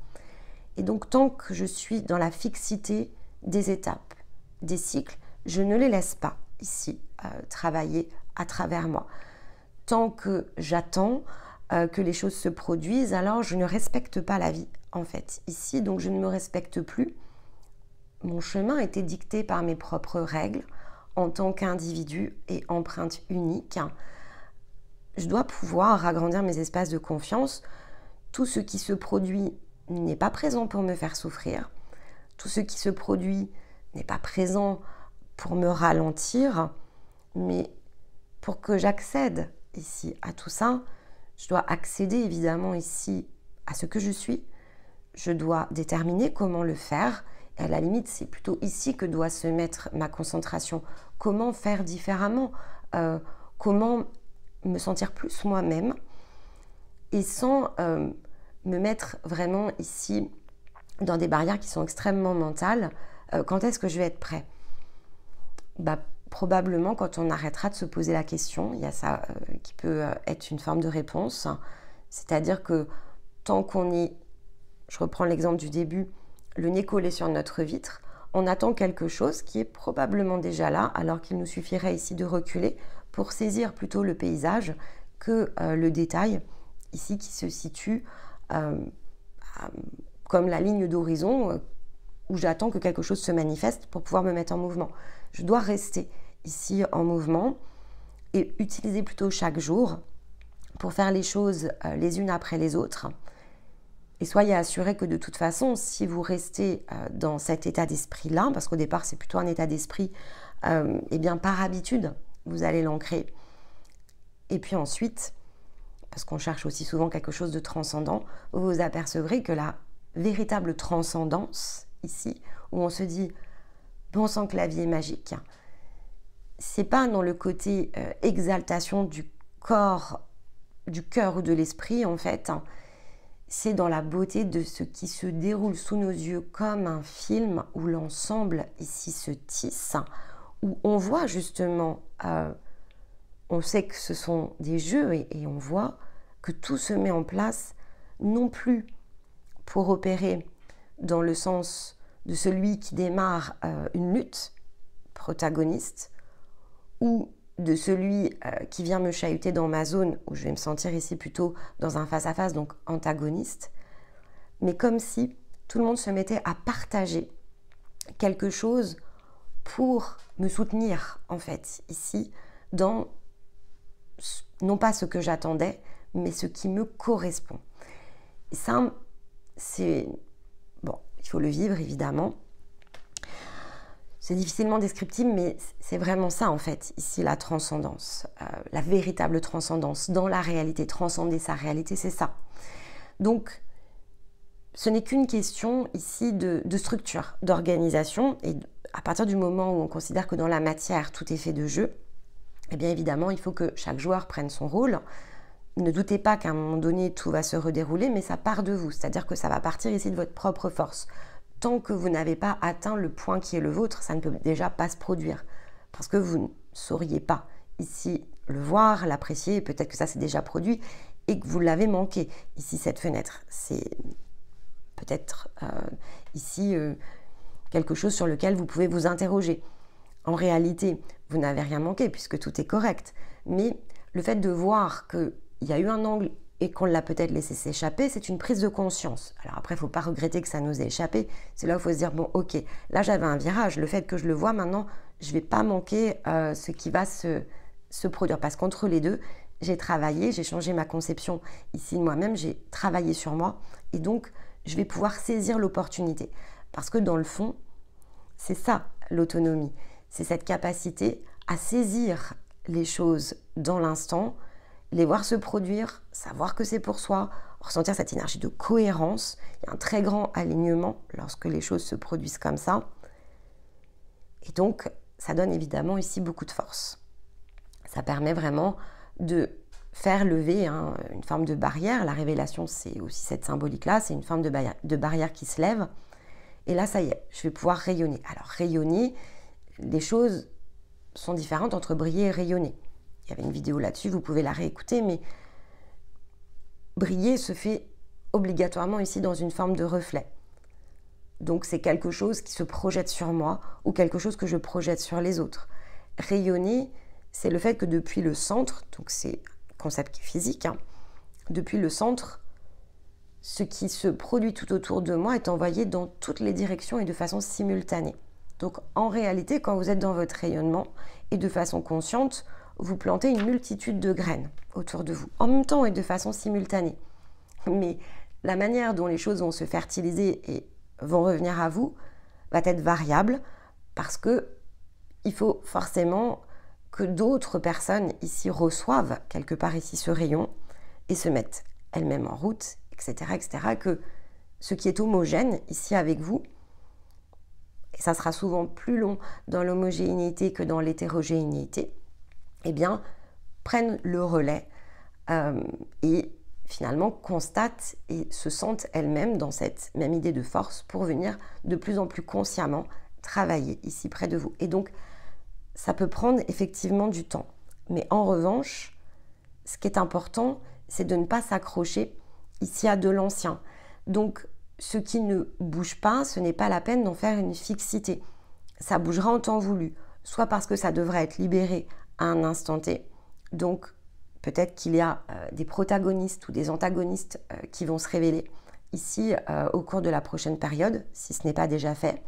Et donc tant que je suis dans la fixité des étapes, des cycles, je ne les laisse pas ici travailler à travers moi. Tant que j'attends que les choses se produisent, alors je ne respecte pas la vie en fait ici, donc je ne me respecte plus. Mon chemin était dicté par mes propres règles en tant qu'individu et empreinte unique. Je dois pouvoir agrandir mes espaces de confiance. Tout ce qui se produit n'est pas présent pour me faire souffrir. Tout ce qui se produit n'est pas présent pour me ralentir, mais pour que j'accède ici à tout ça, je dois accéder évidemment ici à ce que je suis. Je dois déterminer comment le faire. Et à la limite, c'est plutôt ici que doit se mettre ma concentration. Comment faire différemment, comment me sentir plus moi-même et sans me mettre vraiment ici dans des barrières qui sont extrêmement mentales. Quand est-ce que je vais être prêt? Probablement quand on arrêtera de se poser la question. Il y a ça qui peut être une forme de réponse. C'est-à-dire que tant qu'on est, je reprends l'exemple du début, le nez collé sur notre vitre, on attend quelque chose qui est probablement déjà là, alors qu'il nous suffirait ici de reculer pour saisir plutôt le paysage que le détail, ici qui se situe comme la ligne d'horizon où j'attends que quelque chose se manifeste pour pouvoir me mettre en mouvement. Je dois rester ici en mouvement et utiliser plutôt chaque jour pour faire les choses les unes après les autres. Et soyez assurés que de toute façon, si vous restez dans cet état d'esprit-là, parce qu'au départ c'est plutôt un état d'esprit, et bien par habitude, vous allez l'ancrer. Et puis ensuite, parce qu'on cherche aussi souvent quelque chose de transcendant, vous vous apercevrez que la véritable transcendance, ici, où on se dit, bon sang que la vie est magique, c'est pas dans le côté exaltation du corps, du cœur ou de l'esprit en fait, c'est dans la beauté de ce qui se déroule sous nos yeux comme un film où l'ensemble ici se tisse, où on voit justement, on sait que ce sont des jeux et on voit que tout se met en place non plus pour opérer dans le sens de celui qui démarre une lutte, protagoniste, ou de celui qui vient me chahuter dans ma zone, où je vais me sentir ici plutôt dans un face-à-face, donc antagoniste, mais comme si tout le monde se mettait à partager quelque chose pour me soutenir, en fait, ici, dans non pas ce que j'attendais, mais ce qui me correspond. Et ça, c'est... Bon, il faut le vivre, évidemment. C'est difficilement descriptible, mais c'est vraiment ça en fait, ici la transcendance, la véritable transcendance dans la réalité, transcender sa réalité, c'est ça. Donc, ce n'est qu'une question ici de structure, d'organisation, et à partir du moment où on considère que dans la matière, tout est fait de jeu, eh bien évidemment, il faut que chaque joueur prenne son rôle. Ne doutez pas qu'à un moment donné, tout va se redérouler, mais ça part de vous, c'est-à-dire que ça va partir ici de votre propre force. Tant que vous n'avez pas atteint le point qui est le vôtre, ça ne peut déjà pas se produire. Parce que vous ne sauriez pas ici le voir, l'apprécier, peut-être que ça s'est déjà produit et que vous l'avez manqué. Ici, cette fenêtre, c'est peut-être ici quelque chose sur lequel vous pouvez vous interroger. En réalité, vous n'avez rien manqué puisque tout est correct. Mais le fait de voir qu'il y a eu un angle et qu'on l'a peut-être laissé s'échapper, c'est une prise de conscience. Alors après, il ne faut pas regretter que ça nous ait échappé. C'est là où il faut se dire, bon, ok, là j'avais un virage. Le fait que je le vois maintenant, je ne vais pas manquer ce qui va se produire. Parce qu'entre les deux, j'ai travaillé, j'ai changé ma conception ici de moi-même, j'ai travaillé sur moi. Et donc, je vais pouvoir saisir l'opportunité. Parce que dans le fond, c'est ça l'autonomie. C'est cette capacité à saisir les choses dans l'instant, les voir se produire, savoir que c'est pour soi, ressentir cette énergie de cohérence. Il y a un très grand alignement lorsque les choses se produisent comme ça. Et donc, ça donne évidemment ici beaucoup de force. Ça permet vraiment de faire lever une forme de barrière. La révélation, c'est aussi cette symbolique-là, c'est une forme de barrière qui se lève. Et là, ça y est, je vais pouvoir rayonner. Alors, rayonner, les choses sont différentes entre briller et rayonner. Il y avait une vidéo là-dessus, vous pouvez la réécouter, mais briller se fait obligatoirement ici dans une forme de reflet. Donc c'est quelque chose qui se projette sur moi ou quelque chose que je projette sur les autres. Rayonner, c'est le fait que depuis le centre, donc c'est un concept qui est physique, depuis le centre, ce qui se produit tout autour de moi est envoyé dans toutes les directions et de façon simultanée. Donc en réalité, quand vous êtes dans votre rayonnement et de façon consciente, vous plantez une multitude de graines autour de vous, en même temps et de façon simultanée. Mais la manière dont les choses vont se fertiliser et vont revenir à vous va être variable parce que il faut forcément que d'autres personnes ici reçoivent quelque part ici ce rayon et se mettent elles-mêmes en route, etc., etc., que ce qui est homogène ici avec vous, et ça sera souvent plus long dans l'homogénéité que dans l'hétérogénéité, eh bien, prennent le relais et finalement constatent et se sentent elles-mêmes dans cette même idée de force pour venir de plus en plus consciemment travailler ici près de vous. Et donc, ça peut prendre effectivement du temps. Mais en revanche, ce qui est important, c'est de ne pas s'accrocher ici à de l'ancien. Donc, ce qui ne bouge pas, ce n'est pas la peine d'en faire une fixité. Ça bougera en temps voulu, soit parce que ça devrait être libéré à un instant T. Donc, peut-être qu'il y a des protagonistes ou des antagonistes qui vont se révéler ici au cours de la prochaine période, si ce n'est pas déjà fait.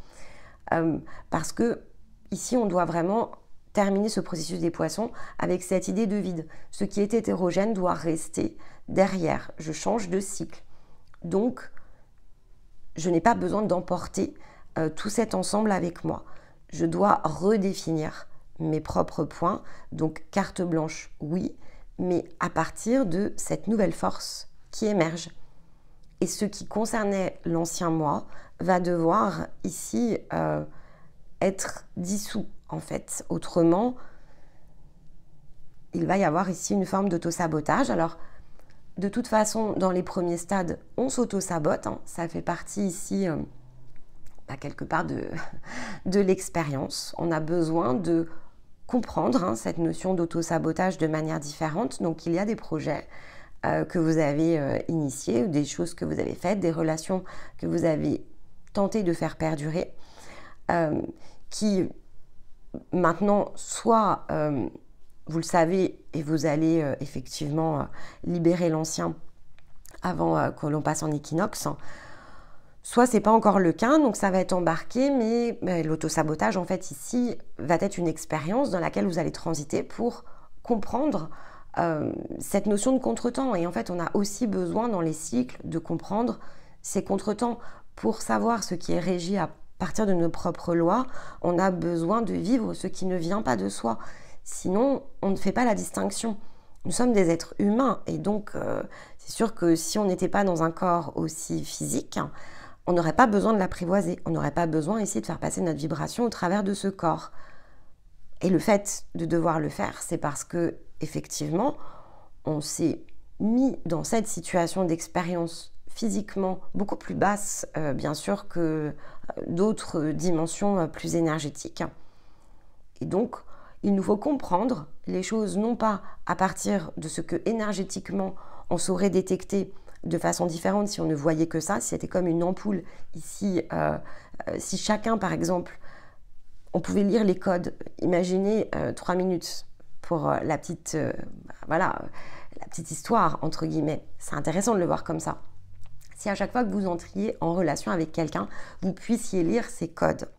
Parce que ici, on doit vraiment terminer ce processus des poissons avec cette idée de vide. Ce qui est hétérogène doit rester derrière. Je change de cycle. Donc, je n'ai pas besoin d'emporter tout cet ensemble avec moi. Je dois redéfinir mes propres points. Donc, carte blanche, oui, mais à partir de cette nouvelle force qui émerge. Et ce qui concernait l'ancien moi va devoir ici être dissous, en fait. Autrement, il va y avoir ici une forme d'auto-sabotage. Alors, de toute façon, dans les premiers stades, on s'auto-sabote. Ça fait partie ici, quelque part, de l'expérience. On a besoin de comprendre cette notion d'auto-sabotage de manière différente. Donc, il y a des projets que vous avez initiés, des choses que vous avez faites, des relations que vous avez tenté de faire perdurer, qui maintenant, soit vous le savez et vous allez effectivement libérer l'ancien avant que l'on passe en équinoxe, soit c'est pas encore le cas, donc ça va être embarqué, mais l'auto-sabotage en fait ici va être une expérience dans laquelle vous allez transiter pour comprendre cette notion de contretemps. Et en fait, on a aussi besoin dans les cycles de comprendre ces contretemps pour savoir ce qui est régi partir de nos propres lois, on a besoin de vivre ce qui ne vient pas de soi. Sinon, on ne fait pas la distinction. Nous sommes des êtres humains et donc c'est sûr que si on n'était pas dans un corps aussi physique, on n'aurait pas besoin de l'apprivoiser. On n'aurait pas besoin ici de faire passer notre vibration au travers de ce corps. Et le fait de devoir le faire, c'est parce que effectivement, on s'est mis dans cette situation d'expérience physiquement beaucoup plus basse, bien sûr, que d'autres dimensions plus énergétiques. Et donc, il nous faut comprendre les choses non pas à partir de ce que énergétiquement on saurait détecter de façon différente si on ne voyait que ça, si c'était comme une ampoule ici, si chacun par exemple, on pouvait lire les codes, imaginez 3 minutes pour la petite, voilà, la petite histoire entre guillemets, c'est intéressant de le voir comme ça. Si à chaque fois que vous entriez en relation avec quelqu'un, vous puissiez lire ces codes.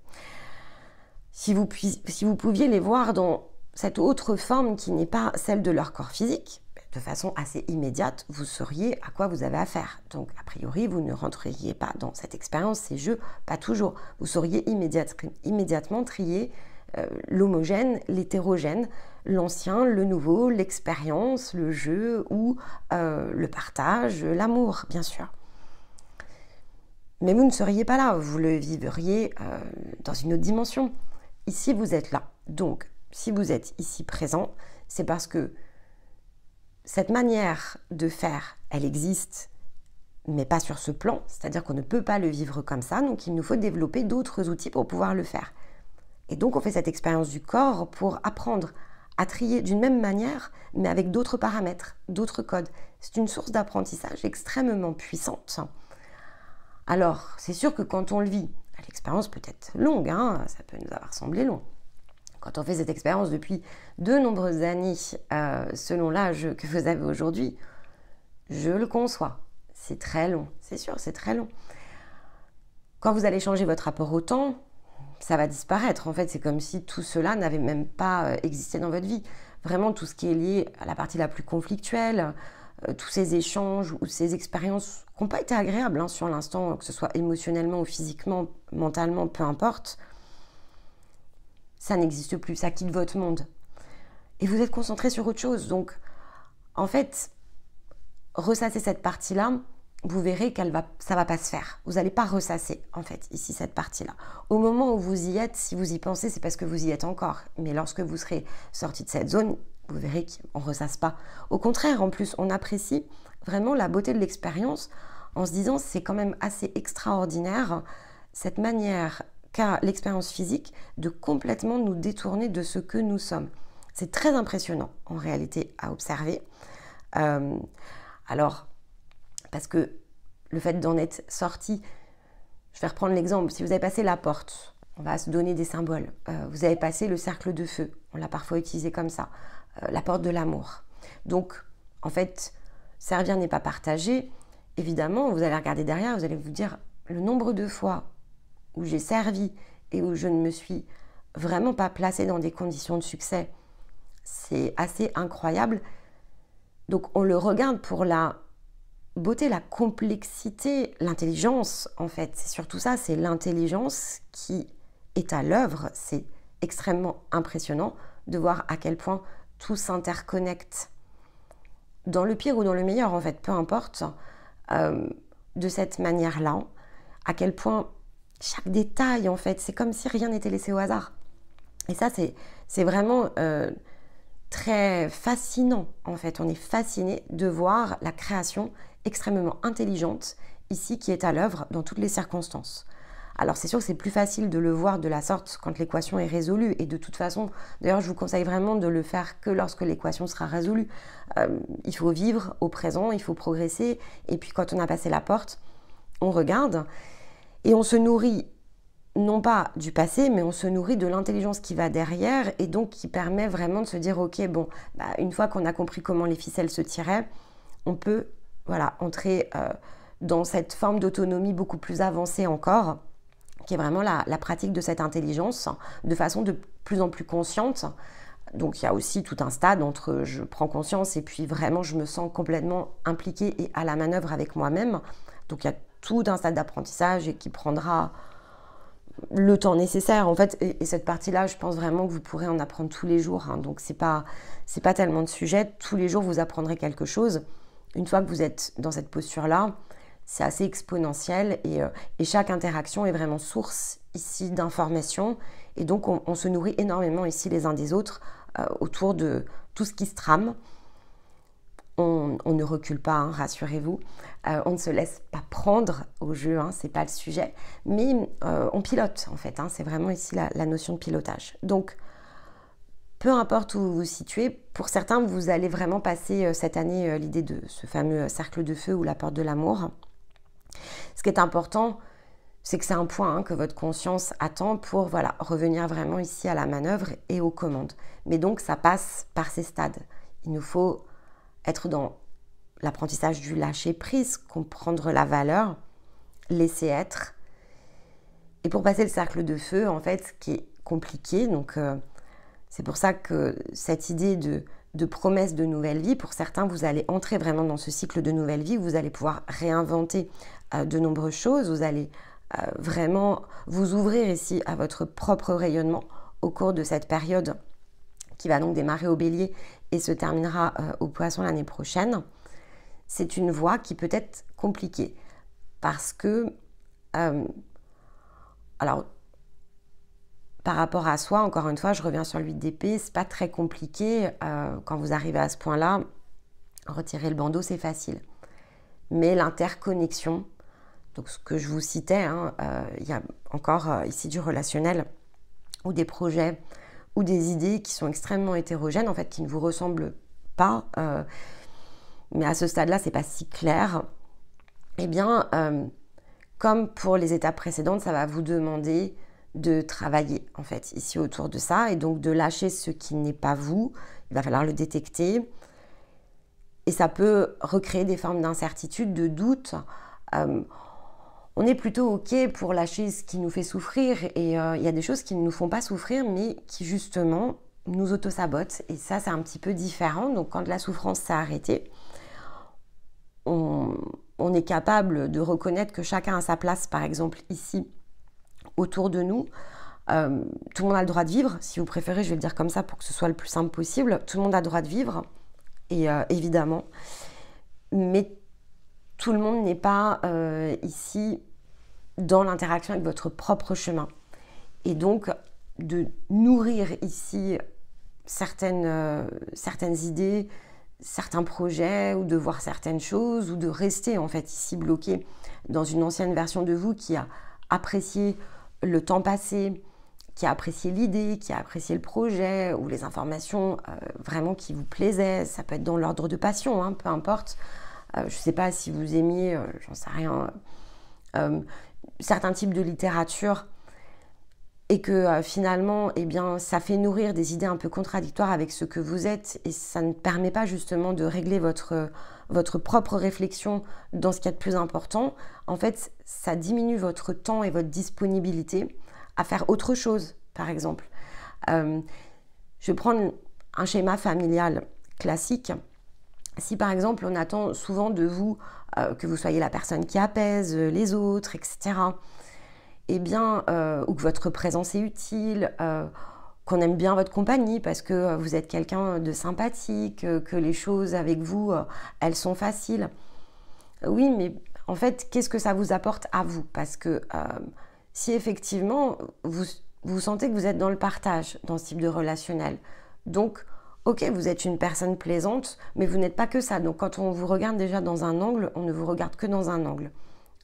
Si vous pouviez les voir dans cette autre forme qui n'est pas celle de leur corps physique, de façon assez immédiate, vous sauriez à quoi vous avez affaire. Donc, a priori, vous ne rentreriez pas dans cette expérience, ces jeux, pas toujours. Vous sauriez immédiatement trier l'homogène, l'hétérogène, l'ancien, le nouveau, l'expérience, le jeu ou le partage, l'amour, bien sûr. Mais vous ne seriez pas là, vous le vivriez dans une autre dimension. Ici, vous êtes là. Donc, si vous êtes ici présent, c'est parce que cette manière de faire, elle existe, mais pas sur ce plan. C'est-à-dire qu'on ne peut pas le vivre comme ça. Donc, il nous faut développer d'autres outils pour pouvoir le faire. Et donc, on fait cette expérience du corps pour apprendre à trier d'une même manière, mais avec d'autres paramètres, d'autres codes. C'est une source d'apprentissage extrêmement puissante. Alors, c'est sûr que quand on le vit, l'expérience peut être longue, hein, ça peut nous avoir semblé long. Quand on fait cette expérience depuis de nombreuses années, selon l'âge que vous avez aujourd'hui, je le conçois. C'est très long, c'est sûr, c'est très long. Quand vous allez changer votre rapport au temps, ça va disparaître. En fait, c'est comme si tout cela n'avait même pas existé dans votre vie. Vraiment, tout ce qui est lié à la partie la plus conflictuelle, tous ces échanges ou ces expériences qui n'ont pas été agréables hein, sur l'instant, que ce soit émotionnellement ou physiquement, mentalement, peu importe, ça n'existe plus, ça quitte votre monde. Et vous êtes concentré sur autre chose. Donc, en fait, ressasser cette partie-là, vous verrez ça ne va pas se faire. Vous n'allez pas ressasser, en fait, ici, cette partie-là. Au moment où vous y êtes, si vous y pensez, c'est parce que vous y êtes encore. Mais lorsque vous serez sorti de cette zone, vous verrez qu'on ne ressasse pas. Au contraire, en plus, on apprécie vraiment la beauté de l'expérience en se disant c'est quand même assez extraordinaire cette manière qu'a l'expérience physique de complètement nous détourner de ce que nous sommes. C'est très impressionnant en réalité à observer. Alors, parce que le fait d'en être sorti, je vais reprendre l'exemple, si vous avez passé la porte, on va se donner des symboles. Vous avez passé le cercle de feu, on l'a parfois utilisé comme ça, la porte de l'amour. Donc, en fait, servir n'est pas partagé. Évidemment, vous allez regarder derrière, vous allez vous dire le nombre de fois où j'ai servi et où je ne me suis vraiment pas placée dans des conditions de succès, c'est assez incroyable. Donc, on le regarde pour la beauté, la complexité, l'intelligence, en fait. C'est surtout ça, c'est l'intelligence qui est à l'œuvre. C'est extrêmement impressionnant de voir à quel point tout s'interconnecte. Dans le pire ou dans le meilleur, en fait, peu importe, de cette manière-là, à quel point chaque détail, en fait, c'est comme si rien n'était laissé au hasard. Et ça, c'est vraiment très fascinant, en fait. On est fasciné de voir la création extrêmement intelligente ici qui est à l'œuvre dans toutes les circonstances. Alors c'est sûr que c'est plus facile de le voir de la sorte quand l'équation est résolue et de toute façon, d'ailleurs je vous conseille vraiment de le faire que lorsque l'équation sera résolue. Il faut vivre au présent, il faut progresser et puis quand on a passé la porte, on regarde et on se nourrit non pas du passé mais on se nourrit de l'intelligence qui va derrière et donc qui permet vraiment de se dire ok bon, une fois qu'on a compris comment les ficelles se tiraient, on peut entrer dans cette forme d'autonomie beaucoup plus avancée encore, qui est vraiment la pratique de cette intelligence de façon de plus en plus consciente. Donc il y a aussi tout un stade entre je prends conscience et puis vraiment je me sens complètement impliquée et à la manœuvre avec moi-même. Donc il y a tout un stade d'apprentissage et qui prendra le temps nécessaire. En fait, et cette partie-là, je pense vraiment que vous pourrez en apprendre tous les jours. Hein. Donc, c'est pas tellement de sujet. Tous les jours, vous apprendrez quelque chose. Une fois que vous êtes dans cette posture-là, c'est assez exponentiel et chaque interaction est vraiment source ici d'informations. Et donc, on se nourrit énormément ici les uns des autres autour de tout ce qui se trame. On ne recule pas, hein, rassurez-vous. On ne se laisse pas prendre au jeu, hein, c'est pas le sujet. Mais on pilote, en fait. Hein, c'est vraiment ici la notion de pilotage. Donc, peu importe où vous vous situez, pour certains, vous allez vraiment passer cette année l'idée de ce fameux cercle de feu ou la porte de l'amour. Ce qui est important, c'est que c'est un point que votre conscience attend pour revenir vraiment ici à la manœuvre et aux commandes. Mais donc, ça passe par ces stades. Il nous faut être dans l'apprentissage du lâcher-prise, comprendre la valeur, laisser être. Et pour passer le cercle de feu, en fait, ce qui est compliqué, donc c'est pour ça que cette idée de promesse de nouvelle vie, pour certains, vous allez entrer vraiment dans ce cycle de nouvelle vie où vous allez pouvoir réinventer de nombreuses choses, vous allez vraiment vous ouvrir ici à votre propre rayonnement au cours de cette période qui va donc démarrer au Bélier et se terminera au Poisson l'année prochaine. C'est une voie qui peut être compliquée parce que, alors, par rapport à soi, encore une fois, je reviens sur l'8 d'épée, c'est pas très compliqué quand vous arrivez à ce point-là. Retirer le bandeau, c'est facile. Mais l'interconnexion, donc ce que je vous citais, il y a encore ici du relationnel ou des projets ou des idées qui sont extrêmement hétérogènes, en fait, qui ne vous ressemblent pas, mais à ce stade-là, c'est pas si clair. Eh bien, comme pour les étapes précédentes, ça va vous demander de travailler, en fait, ici autour de ça, et donc de lâcher ce qui n'est pas vous. Il va falloir le détecter. Et ça peut recréer des formes d'incertitude, de doute. On est plutôt OK pour lâcher ce qui nous fait souffrir. Et il y a des choses qui ne nous font pas souffrir, mais qui, justement, nous auto-sabotent. Et ça, c'est un petit peu différent. Donc, quand la souffrance s'est arrêtée, on est capable de reconnaître que chacun a sa place, par exemple, ici, autour de nous. Tout le monde a le droit de vivre. Si vous préférez, je vais le dire comme ça pour que ce soit le plus simple possible. Tout le monde a le droit de vivre. Et évidemment, mais tout le monde n'est pas ici dans l'interaction avec votre propre chemin. Et donc, de nourrir ici certaines idées, certains projets, ou de voir certaines choses, ou de rester en fait ici bloqué dans une ancienne version de vous qui a apprécié le temps passé, qui a apprécié l'idée, qui a apprécié le projet ou les informations vraiment qui vous plaisaient. Ça peut être dans l'ordre de passion, peu importe. Je ne sais pas si vous aimiez, j'en sais rien, certains types de littérature et que finalement, eh bien, ça fait nourrir des idées un peu contradictoires avec ce que vous êtes et ça ne permet pas justement de régler votre propre réflexion dans ce qu'il y a de plus important. En fait, ça diminue votre temps et votre disponibilité à faire autre chose, par exemple. Je vais prendre un schéma familial classique. Si, par exemple, on attend souvent de vous que vous soyez la personne qui apaise les autres, etc., eh bien, ou que votre présence est utile, qu'on aime bien votre compagnie parce que vous êtes quelqu'un de sympathique, que les choses avec vous, elles sont faciles. Oui, mais en fait, qu'est-ce que ça vous apporte à vous? Parce que si effectivement, vous sentez que vous êtes dans le partage, dans ce type de relationnel, donc, ok, vous êtes une personne plaisante, mais vous n'êtes pas que ça. Donc, quand on vous regarde déjà dans un angle, on ne vous regarde que dans un angle.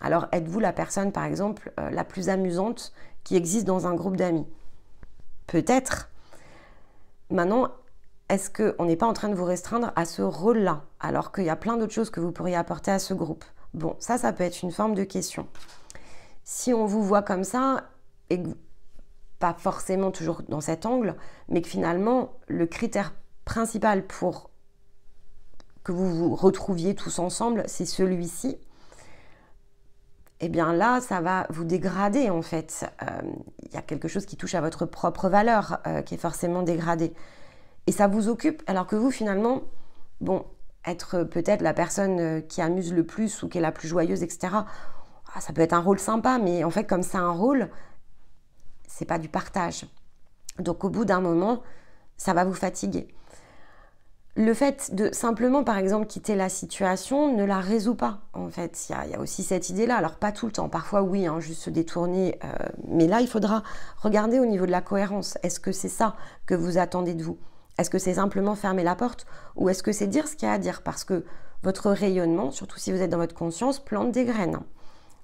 Alors, êtes-vous la personne, par exemple, la plus amusante qui existe dans un groupe d'amis? Peut-être. Maintenant, est-ce qu'on n'est pas en train de vous restreindre à ce rôle-là, alors qu'il y a plein d'autres choses que vous pourriez apporter à ce groupe? Bon, ça peut être une forme de question. Si on vous voit comme ça, et que, pas forcément toujours dans cet angle, mais que finalement, le critère principal pour que vous vous retrouviez tous ensemble, c'est celui-ci, eh bien là, ça va vous dégrader en fait. Il y a quelque chose qui touche à votre propre valeur qui est forcément dégradée. Et ça vous occupe, alors que vous, finalement, bon, être peut-être la personne qui amuse le plus ou qui est la plus joyeuse, etc., ça peut être un rôle sympa, mais en fait, comme c'est un rôle, c'est pas du partage. Donc au bout d'un moment, ça va vous fatiguer. Le fait de simplement, par exemple, quitter la situation ne la résout pas, en fait. Il y a aussi cette idée-là. Alors, pas tout le temps. Parfois, oui, hein, juste se détourner. Mais là, il faudra regarder au niveau de la cohérence. Est-ce que c'est ça que vous attendez de vous? Est-ce que c'est simplement fermer la porte? Ou est-ce que c'est dire ce qu'il y a à dire? Parce que votre rayonnement, surtout si vous êtes dans votre conscience, plante des graines.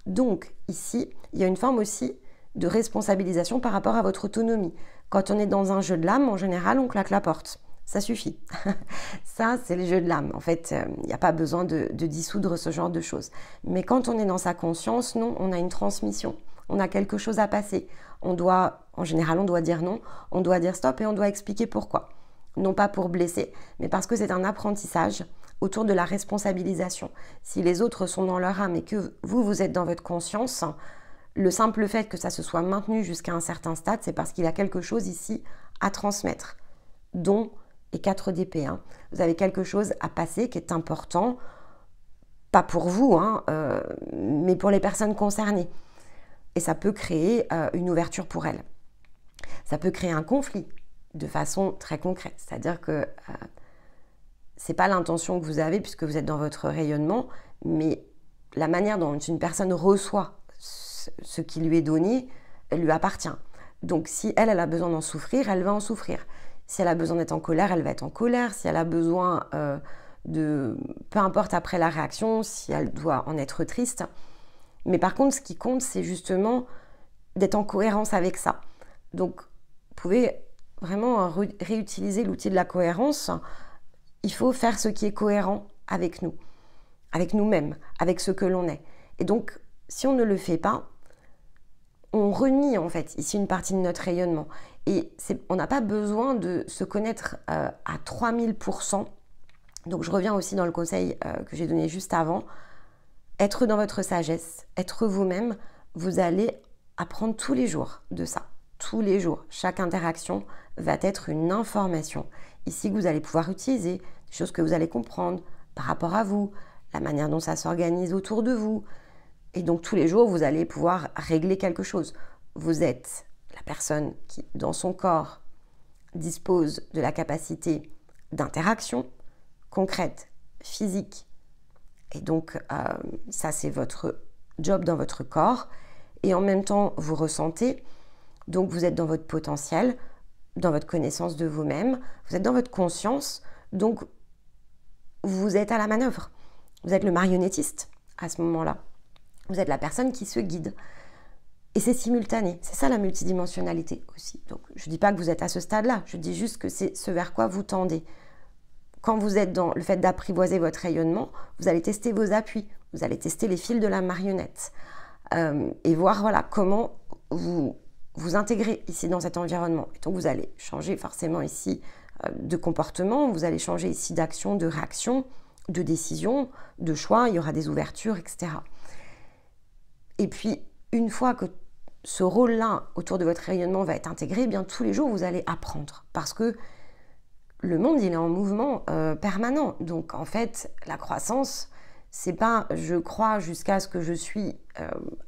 Donc, ici, il y a une forme aussi de responsabilisation par rapport à votre autonomie. Quand on est dans un jeu de l'âme, en général, on claque la porte. Ça suffit. Ça, c'est le jeu de l'âme. En fait, il n'y a pas besoin de dissoudre ce genre de choses. Mais quand on est dans sa conscience, non, on a une transmission. On a quelque chose à passer. En général, on doit dire non, on doit dire stop et on doit expliquer pourquoi. Non pas pour blesser, mais parce que c'est un apprentissage autour de la responsabilisation. Si les autres sont dans leur âme et que vous êtes dans votre conscience, le simple fait que ça se soit maintenu jusqu'à un certain stade, c'est parce qu'il y a quelque chose ici à transmettre, dont les 4 d'épée. Vous avez quelque chose à passer qui est important, pas pour vous, mais pour les personnes concernées. Et ça peut créer une ouverture pour elles. Ça peut créer un conflit de façon très concrète. C'est-à-dire que c'est pas l'intention que vous avez puisque vous êtes dans votre rayonnement, mais la manière dont une personne reçoit ce qui lui est donné, elle lui appartient. Donc si elle a besoin d'en souffrir, elle va en souffrir. Si elle a besoin d'être en colère, elle va être en colère. Si elle a besoin de... Peu importe après la réaction, si elle doit en être triste. Mais par contre, ce qui compte, c'est justement d'être en cohérence avec ça. Donc, vous pouvez vraiment réutiliser l'outil de la cohérence. Il faut faire ce qui est cohérent avec nous, avec nous-mêmes, avec ce que l'on est. Et donc, si on ne le fait pas, on renie en fait ici une partie de notre rayonnement. Et on n'a pas besoin de se connaître à 3000%. Donc je reviens aussi dans le conseil que j'ai donné juste avant. Être dans votre sagesse, être vous-même, vous allez apprendre tous les jours de ça. Tous les jours. Chaque interaction va être une information. Ici que vous allez pouvoir utiliser, des choses que vous allez comprendre par rapport à vous, la manière dont ça s'organise autour de vous. Et donc tous les jours, vous allez pouvoir régler quelque chose. Vous êtes la personne qui, dans son corps, dispose de la capacité d'interaction concrète, physique. Et donc, ça, c'est votre job dans votre corps. Et en même temps, vous ressentez. Donc, vous êtes dans votre potentiel, dans votre connaissance de vous-même. Vous êtes dans votre conscience. Donc, vous êtes à la manœuvre. Vous êtes le marionnettiste à ce moment-là. Vous êtes la personne qui se guide. Et c'est simultané. C'est ça la multidimensionnalité aussi. Donc, je ne dis pas que vous êtes à ce stade-là. Je dis juste que c'est ce vers quoi vous tendez. Quand vous êtes dans le fait d'apprivoiser votre rayonnement, vous allez tester vos appuis. Vous allez tester les fils de la marionnette. Et voir voilà, comment vous intégrez ici dans cet environnement. Et donc, vous allez changer forcément ici de comportement. Vous allez changer ici d'action, de réaction, de décision, de choix. Il y aura des ouvertures, etc. Et puis, une fois que ce rôle-là autour de votre rayonnement va être intégré, eh bien tous les jours vous allez apprendre parce que le monde il est en mouvement permanent. Donc en fait la croissance c'est pas je crois jusqu'à ce que je suis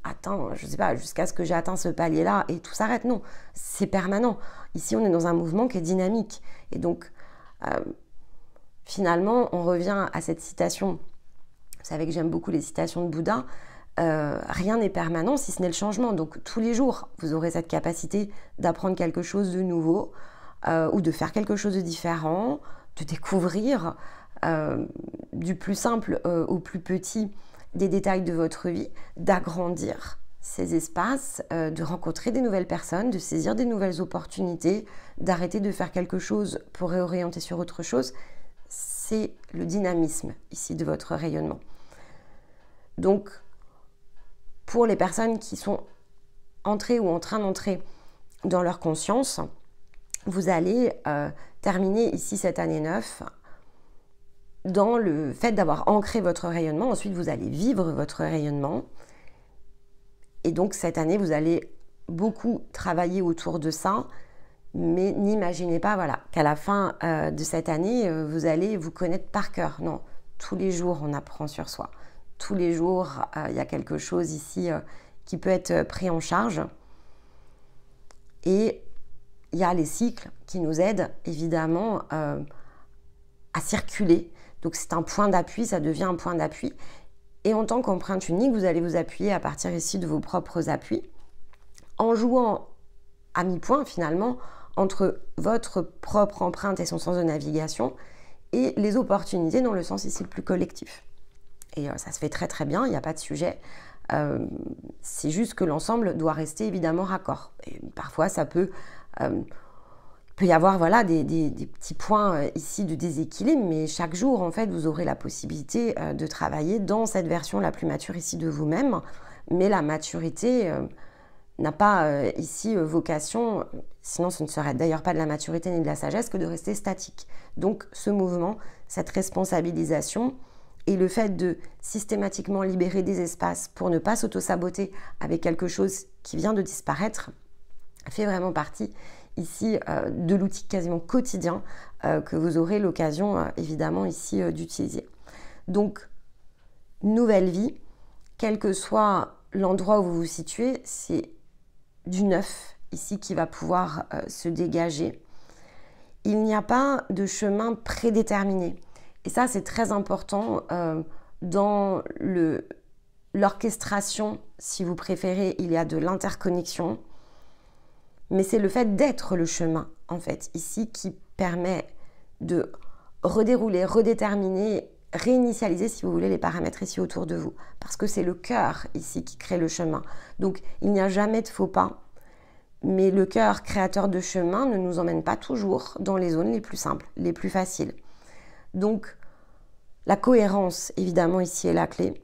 atteint, je sais pas, jusqu'à ce que j'ai atteint ce palier-là et tout s'arrête. Non, c'est permanent. Ici on est dans un mouvement qui est dynamique et donc finalement on revient à cette citation. Vous savez que j'aime beaucoup les citations de Bouddha. Rien n'est permanent si ce n'est le changement. Donc tous les jours, vous aurez cette capacité d'apprendre quelque chose de nouveau ou de faire quelque chose de différent, de découvrir du plus simple au plus petit des détails de votre vie, d'agrandir ces espaces, de rencontrer des nouvelles personnes, de saisir des nouvelles opportunités, d'arrêter de faire quelque chose pour réorienter sur autre chose. C'est le dynamisme ici de votre rayonnement. Donc, pour les personnes qui sont entrées ou en train d'entrer dans leur conscience, vous allez terminer ici cette année 9 dans le fait d'avoir ancré votre rayonnement. Ensuite, vous allez vivre votre rayonnement. Et donc, cette année, vous allez beaucoup travailler autour de ça. Mais n'imaginez pas voilà, qu'à la fin de cette année, vous allez vous connaître par cœur. Non, tous les jours, on apprend sur soi. Tous les jours, il y a quelque chose ici qui peut être pris en charge. Et il y a les cycles qui nous aident évidemment à circuler. Donc c'est un point d'appui, ça devient un point d'appui. Et en tant qu'empreinte unique, vous allez vous appuyer à partir ici de vos propres appuis, en jouant à mi-point finalement entre votre propre empreinte et son sens de navigation et les opportunités dans le sens ici le plus collectif. Et ça se fait très très bien, il n'y a pas de sujet. C'est juste que l'ensemble doit rester évidemment raccord. Et parfois ça peut y avoir voilà, des petits points ici de déséquilibre, mais chaque jour en fait vous aurez la possibilité de travailler dans cette version la plus mature ici de vous-même. Mais la maturité n'a pas ici vocation, sinon ce ne serait d'ailleurs pas de la maturité ni de la sagesse, que de rester statique. Donc ce mouvement, cette responsabilisation et le fait de systématiquement libérer des espaces pour ne pas s'auto-saboter avec quelque chose qui vient de disparaître, fait vraiment partie ici de l'outil quasiment quotidien que vous aurez l'occasion évidemment ici d'utiliser. Donc, nouvelle vie, quel que soit l'endroit où vous vous situez, c'est du neuf ici qui va pouvoir se dégager. Il n'y a pas de chemin prédéterminé. Et ça, c'est très important dans l'orchestration, si vous préférez, il y a de l'interconnexion. Mais c'est le fait d'être le chemin, en fait, ici, qui permet de redérouler, redéterminer, réinitialiser, si vous voulez, les paramètres ici autour de vous. Parce que c'est le cœur, ici, qui crée le chemin. Donc, il n'y a jamais de faux pas. Mais le cœur créateur de chemin ne nous emmène pas toujours dans les zones les plus simples, les plus faciles. Donc, la cohérence, évidemment, ici est la clé.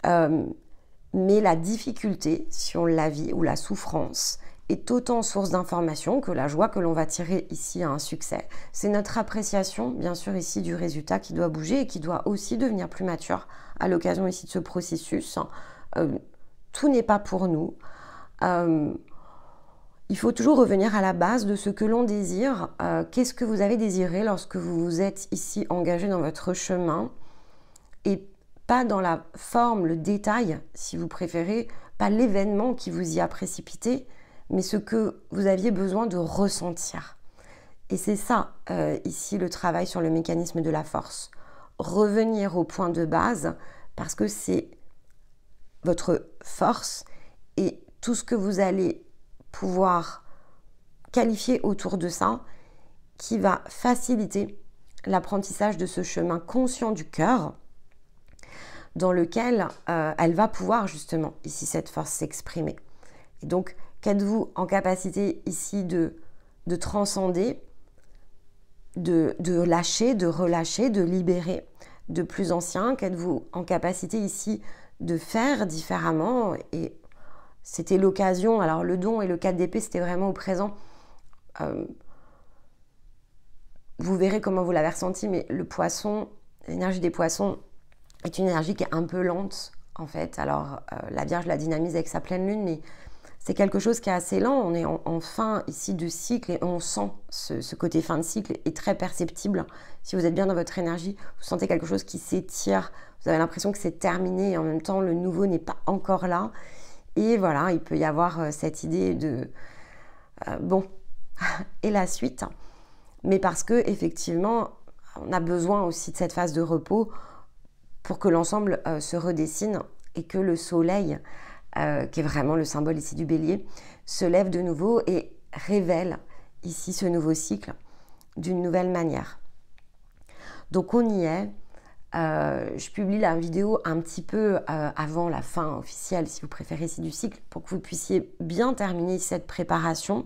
Mais la difficulté, si on la vit, ou la souffrance, est autant source d'information que la joie que l'on va tirer ici à un succès. C'est notre appréciation, bien sûr, ici du résultat qui doit bouger et qui doit aussi devenir plus mature à l'occasion ici de ce processus. Tout n'est pas pour nous. Il faut toujours revenir à la base de ce que l'on désire. Qu'est-ce que vous avez désiré lorsque vous vous êtes ici engagé dans votre chemin, et pas dans la forme, le détail, si vous préférez, pas l'événement qui vous y a précipité, mais ce que vous aviez besoin de ressentir. Et c'est ça, ici, le travail sur le mécanisme de la force. Revenir au point de base, parce que c'est votre force et tout ce que vous allez pouvoir qualifier autour de ça qui va faciliter l'apprentissage de ce chemin conscient du cœur dans lequel elle va pouvoir justement ici cette force s'exprimer. Et donc qu'êtes-vous en capacité ici de transcender, de lâcher, de relâcher, de libérer de plus ancien? Qu'êtes-vous en capacité ici de faire différemment? Et c'était l'occasion, alors le don et le 4 d'épée, c'était vraiment au présent. Vous verrez comment vous l'avez ressenti, mais le poisson, l'énergie des poissons est une énergie qui est un peu lente, en fait. Alors, la Vierge la dynamise avec sa pleine lune, mais c'est quelque chose qui est assez lent. On est en fin ici de cycle et on sent ce côté fin de cycle est très perceptible. Si vous êtes bien dans votre énergie, vous sentez quelque chose qui s'étire. Vous avez l'impression que c'est terminé et en même temps, le nouveau n'est pas encore là. Et voilà, il peut y avoir cette idée de bon, et la suite. Mais parce que effectivement, on a besoin aussi de cette phase de repos pour que l'ensemble se redessine et que le soleil, qui est vraiment le symbole ici du bélier, se lève de nouveau et révèle ici ce nouveau cycle d'une nouvelle manière. Donc on y est. Je publie la vidéo un petit peu avant la fin officielle, si vous préférez, ici du cycle, pour que vous puissiez bien terminer cette préparation.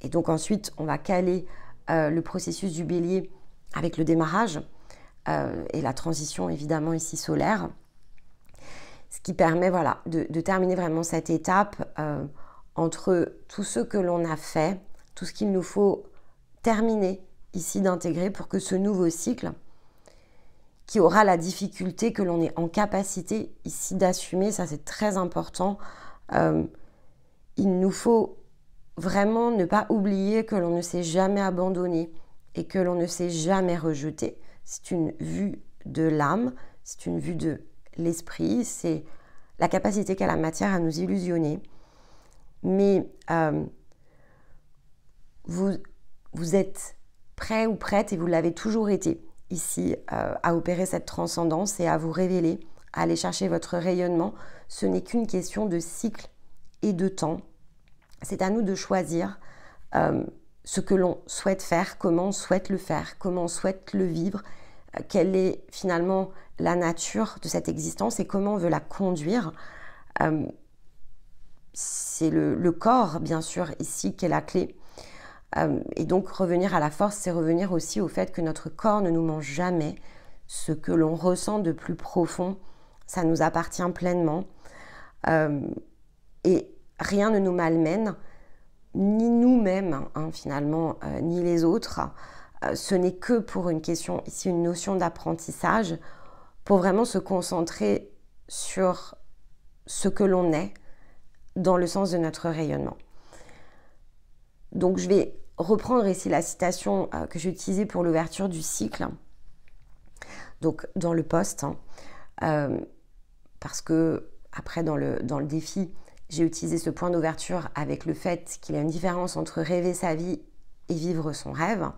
Et donc ensuite, on va caler le processus du bélier avec le démarrage et la transition évidemment ici solaire. Ce qui permet voilà, de terminer vraiment cette étape entre tout ce que l'on a fait, tout ce qu'il nous faut terminer ici d'intégrer pour que ce nouveau cycle, qui aura la difficulté que l'on est en capacité ici d'assumer, ça c'est très important, il nous faut vraiment ne pas oublier que l'on ne s'est jamais abandonné et que l'on ne s'est jamais rejeté. C'est une vue de l'âme, c'est une vue de l'esprit, c'est la capacité qu'a la matière à nous illusionner. Mais vous êtes prêt ou prête, et vous l'avez toujours été ici, à opérer cette transcendance et à vous révéler, à aller chercher votre rayonnement. Ce n'est qu'une question de cycle et de temps. C'est à nous de choisir ce que l'on souhaite faire, comment on souhaite le faire, comment on souhaite le vivre, quelle est finalement la nature de cette existence et comment on veut la conduire. C'est le corps, bien sûr, ici, qui est la clé. Et donc, revenir à la force, c'est revenir aussi au fait que notre corps ne nous mange jamais. Ce que l'on ressent de plus profond, ça nous appartient pleinement. Et rien ne nous malmène, ni nous-mêmes, hein, finalement, ni les autres. Ce n'est que pour une question, ici, une notion d'apprentissage, pour vraiment se concentrer sur ce que l'on est, dans le sens de notre rayonnement. Donc, je vais reprendre ici la citation que j'ai utilisée pour l'ouverture du cycle, donc dans le post, hein, parce que après, dans le défi, j'ai utilisé ce point d'ouverture avec le fait qu'il y a une différence entre rêver sa vie et vivre son rêve.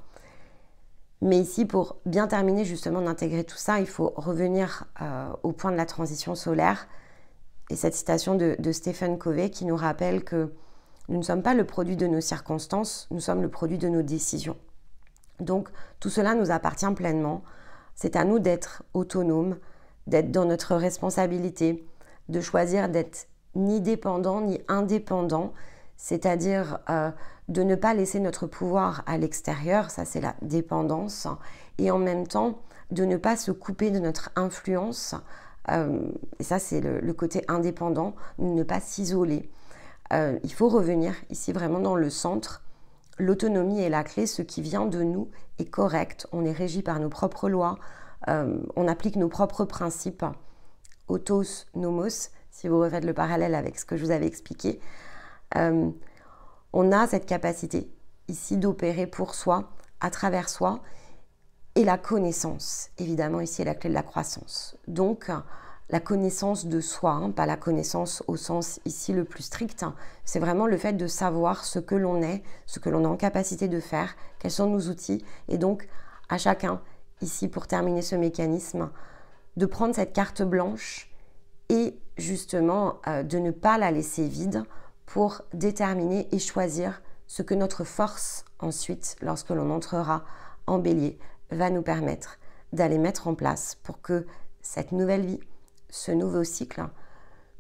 Mais ici, pour bien terminer justement d'intégrer tout ça, il faut revenir au point de la transition solaire et cette citation de Stephen Covey qui nous rappelle que nous ne sommes pas le produit de nos circonstances, nous sommes le produit de nos décisions. Donc tout cela nous appartient pleinement. C'est à nous d'être autonomes, d'être dans notre responsabilité, de choisir d'être ni dépendant ni indépendant, c'est-à-dire de ne pas laisser notre pouvoir à l'extérieur, ça c'est la dépendance, et en même temps de ne pas se couper de notre influence, et ça c'est le côté indépendant, ne pas s'isoler. Il faut revenir ici vraiment dans le centre. L'autonomie est la clé, ce qui vient de nous est correct, on est régi par nos propres lois, on applique nos propres principes, autos, nomos, si vous refaites le parallèle avec ce que je vous avais expliqué. On a cette capacité ici d'opérer pour soi, à travers soi, et la connaissance, évidemment, ici est la clé de la croissance. Donc, la connaissance de soi, hein, pas la connaissance au sens ici le plus strict, hein, c'est vraiment le fait de savoir ce que l'on est, ce que l'on est en capacité de faire, quels sont nos outils, et donc à chacun, ici pour terminer ce mécanisme, de prendre cette carte blanche et justement de ne pas la laisser vide pour déterminer et choisir ce que notre force ensuite, lorsque l'on entrera en bélier, va nous permettre d'aller mettre en place pour que cette nouvelle vie, ce nouveau cycle,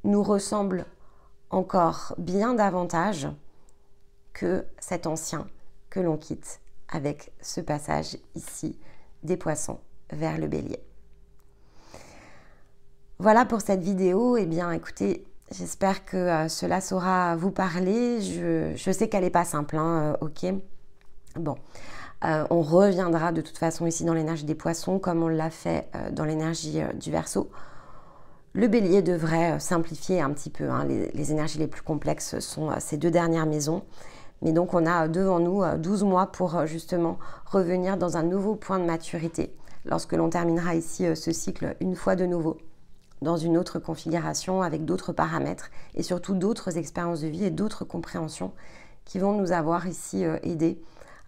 nous ressemble encore bien davantage que cet ancien que l'on quitte avec ce passage ici des poissons vers le bélier. Voilà pour cette vidéo. Eh bien, écoutez, j'espère que cela saura vous parler. Je sais qu'elle n'est pas simple, hein, ok. Bon, on reviendra de toute façon ici dans l'énergie des poissons comme on l'a fait dans l'énergie du Verseau. Le bélier devrait simplifier un petit peu, hein. Les énergies les plus complexes sont ces deux dernières maisons. Mais donc on a devant nous 12 mois pour justement revenir dans un nouveau point de maturité lorsque l'on terminera ici ce cycle une fois de nouveau, dans une autre configuration avec d'autres paramètres et surtout d'autres expériences de vie et d'autres compréhensions qui vont nous avoir ici aidés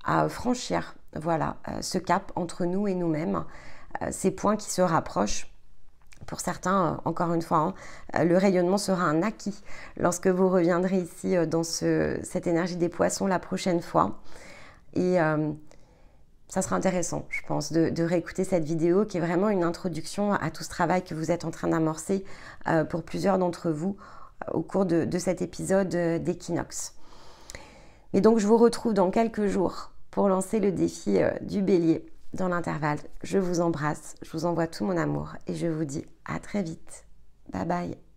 à franchir voilà, ce cap entre nous et nous-mêmes, ces points qui se rapprochent. Pour certains, encore une fois, hein, le rayonnement sera un acquis lorsque vous reviendrez ici dans cette énergie des poissons la prochaine fois. Et ça sera intéressant, je pense, de réécouter cette vidéo qui est vraiment une introduction à tout ce travail que vous êtes en train d'amorcer pour plusieurs d'entre vous au cours de cet épisode d'équinoxe. Et donc, je vous retrouve dans quelques jours pour lancer le défi du bélier. Dans l'intervalle, je vous embrasse, je vous envoie tout mon amour et je vous dis à très vite. Bye bye.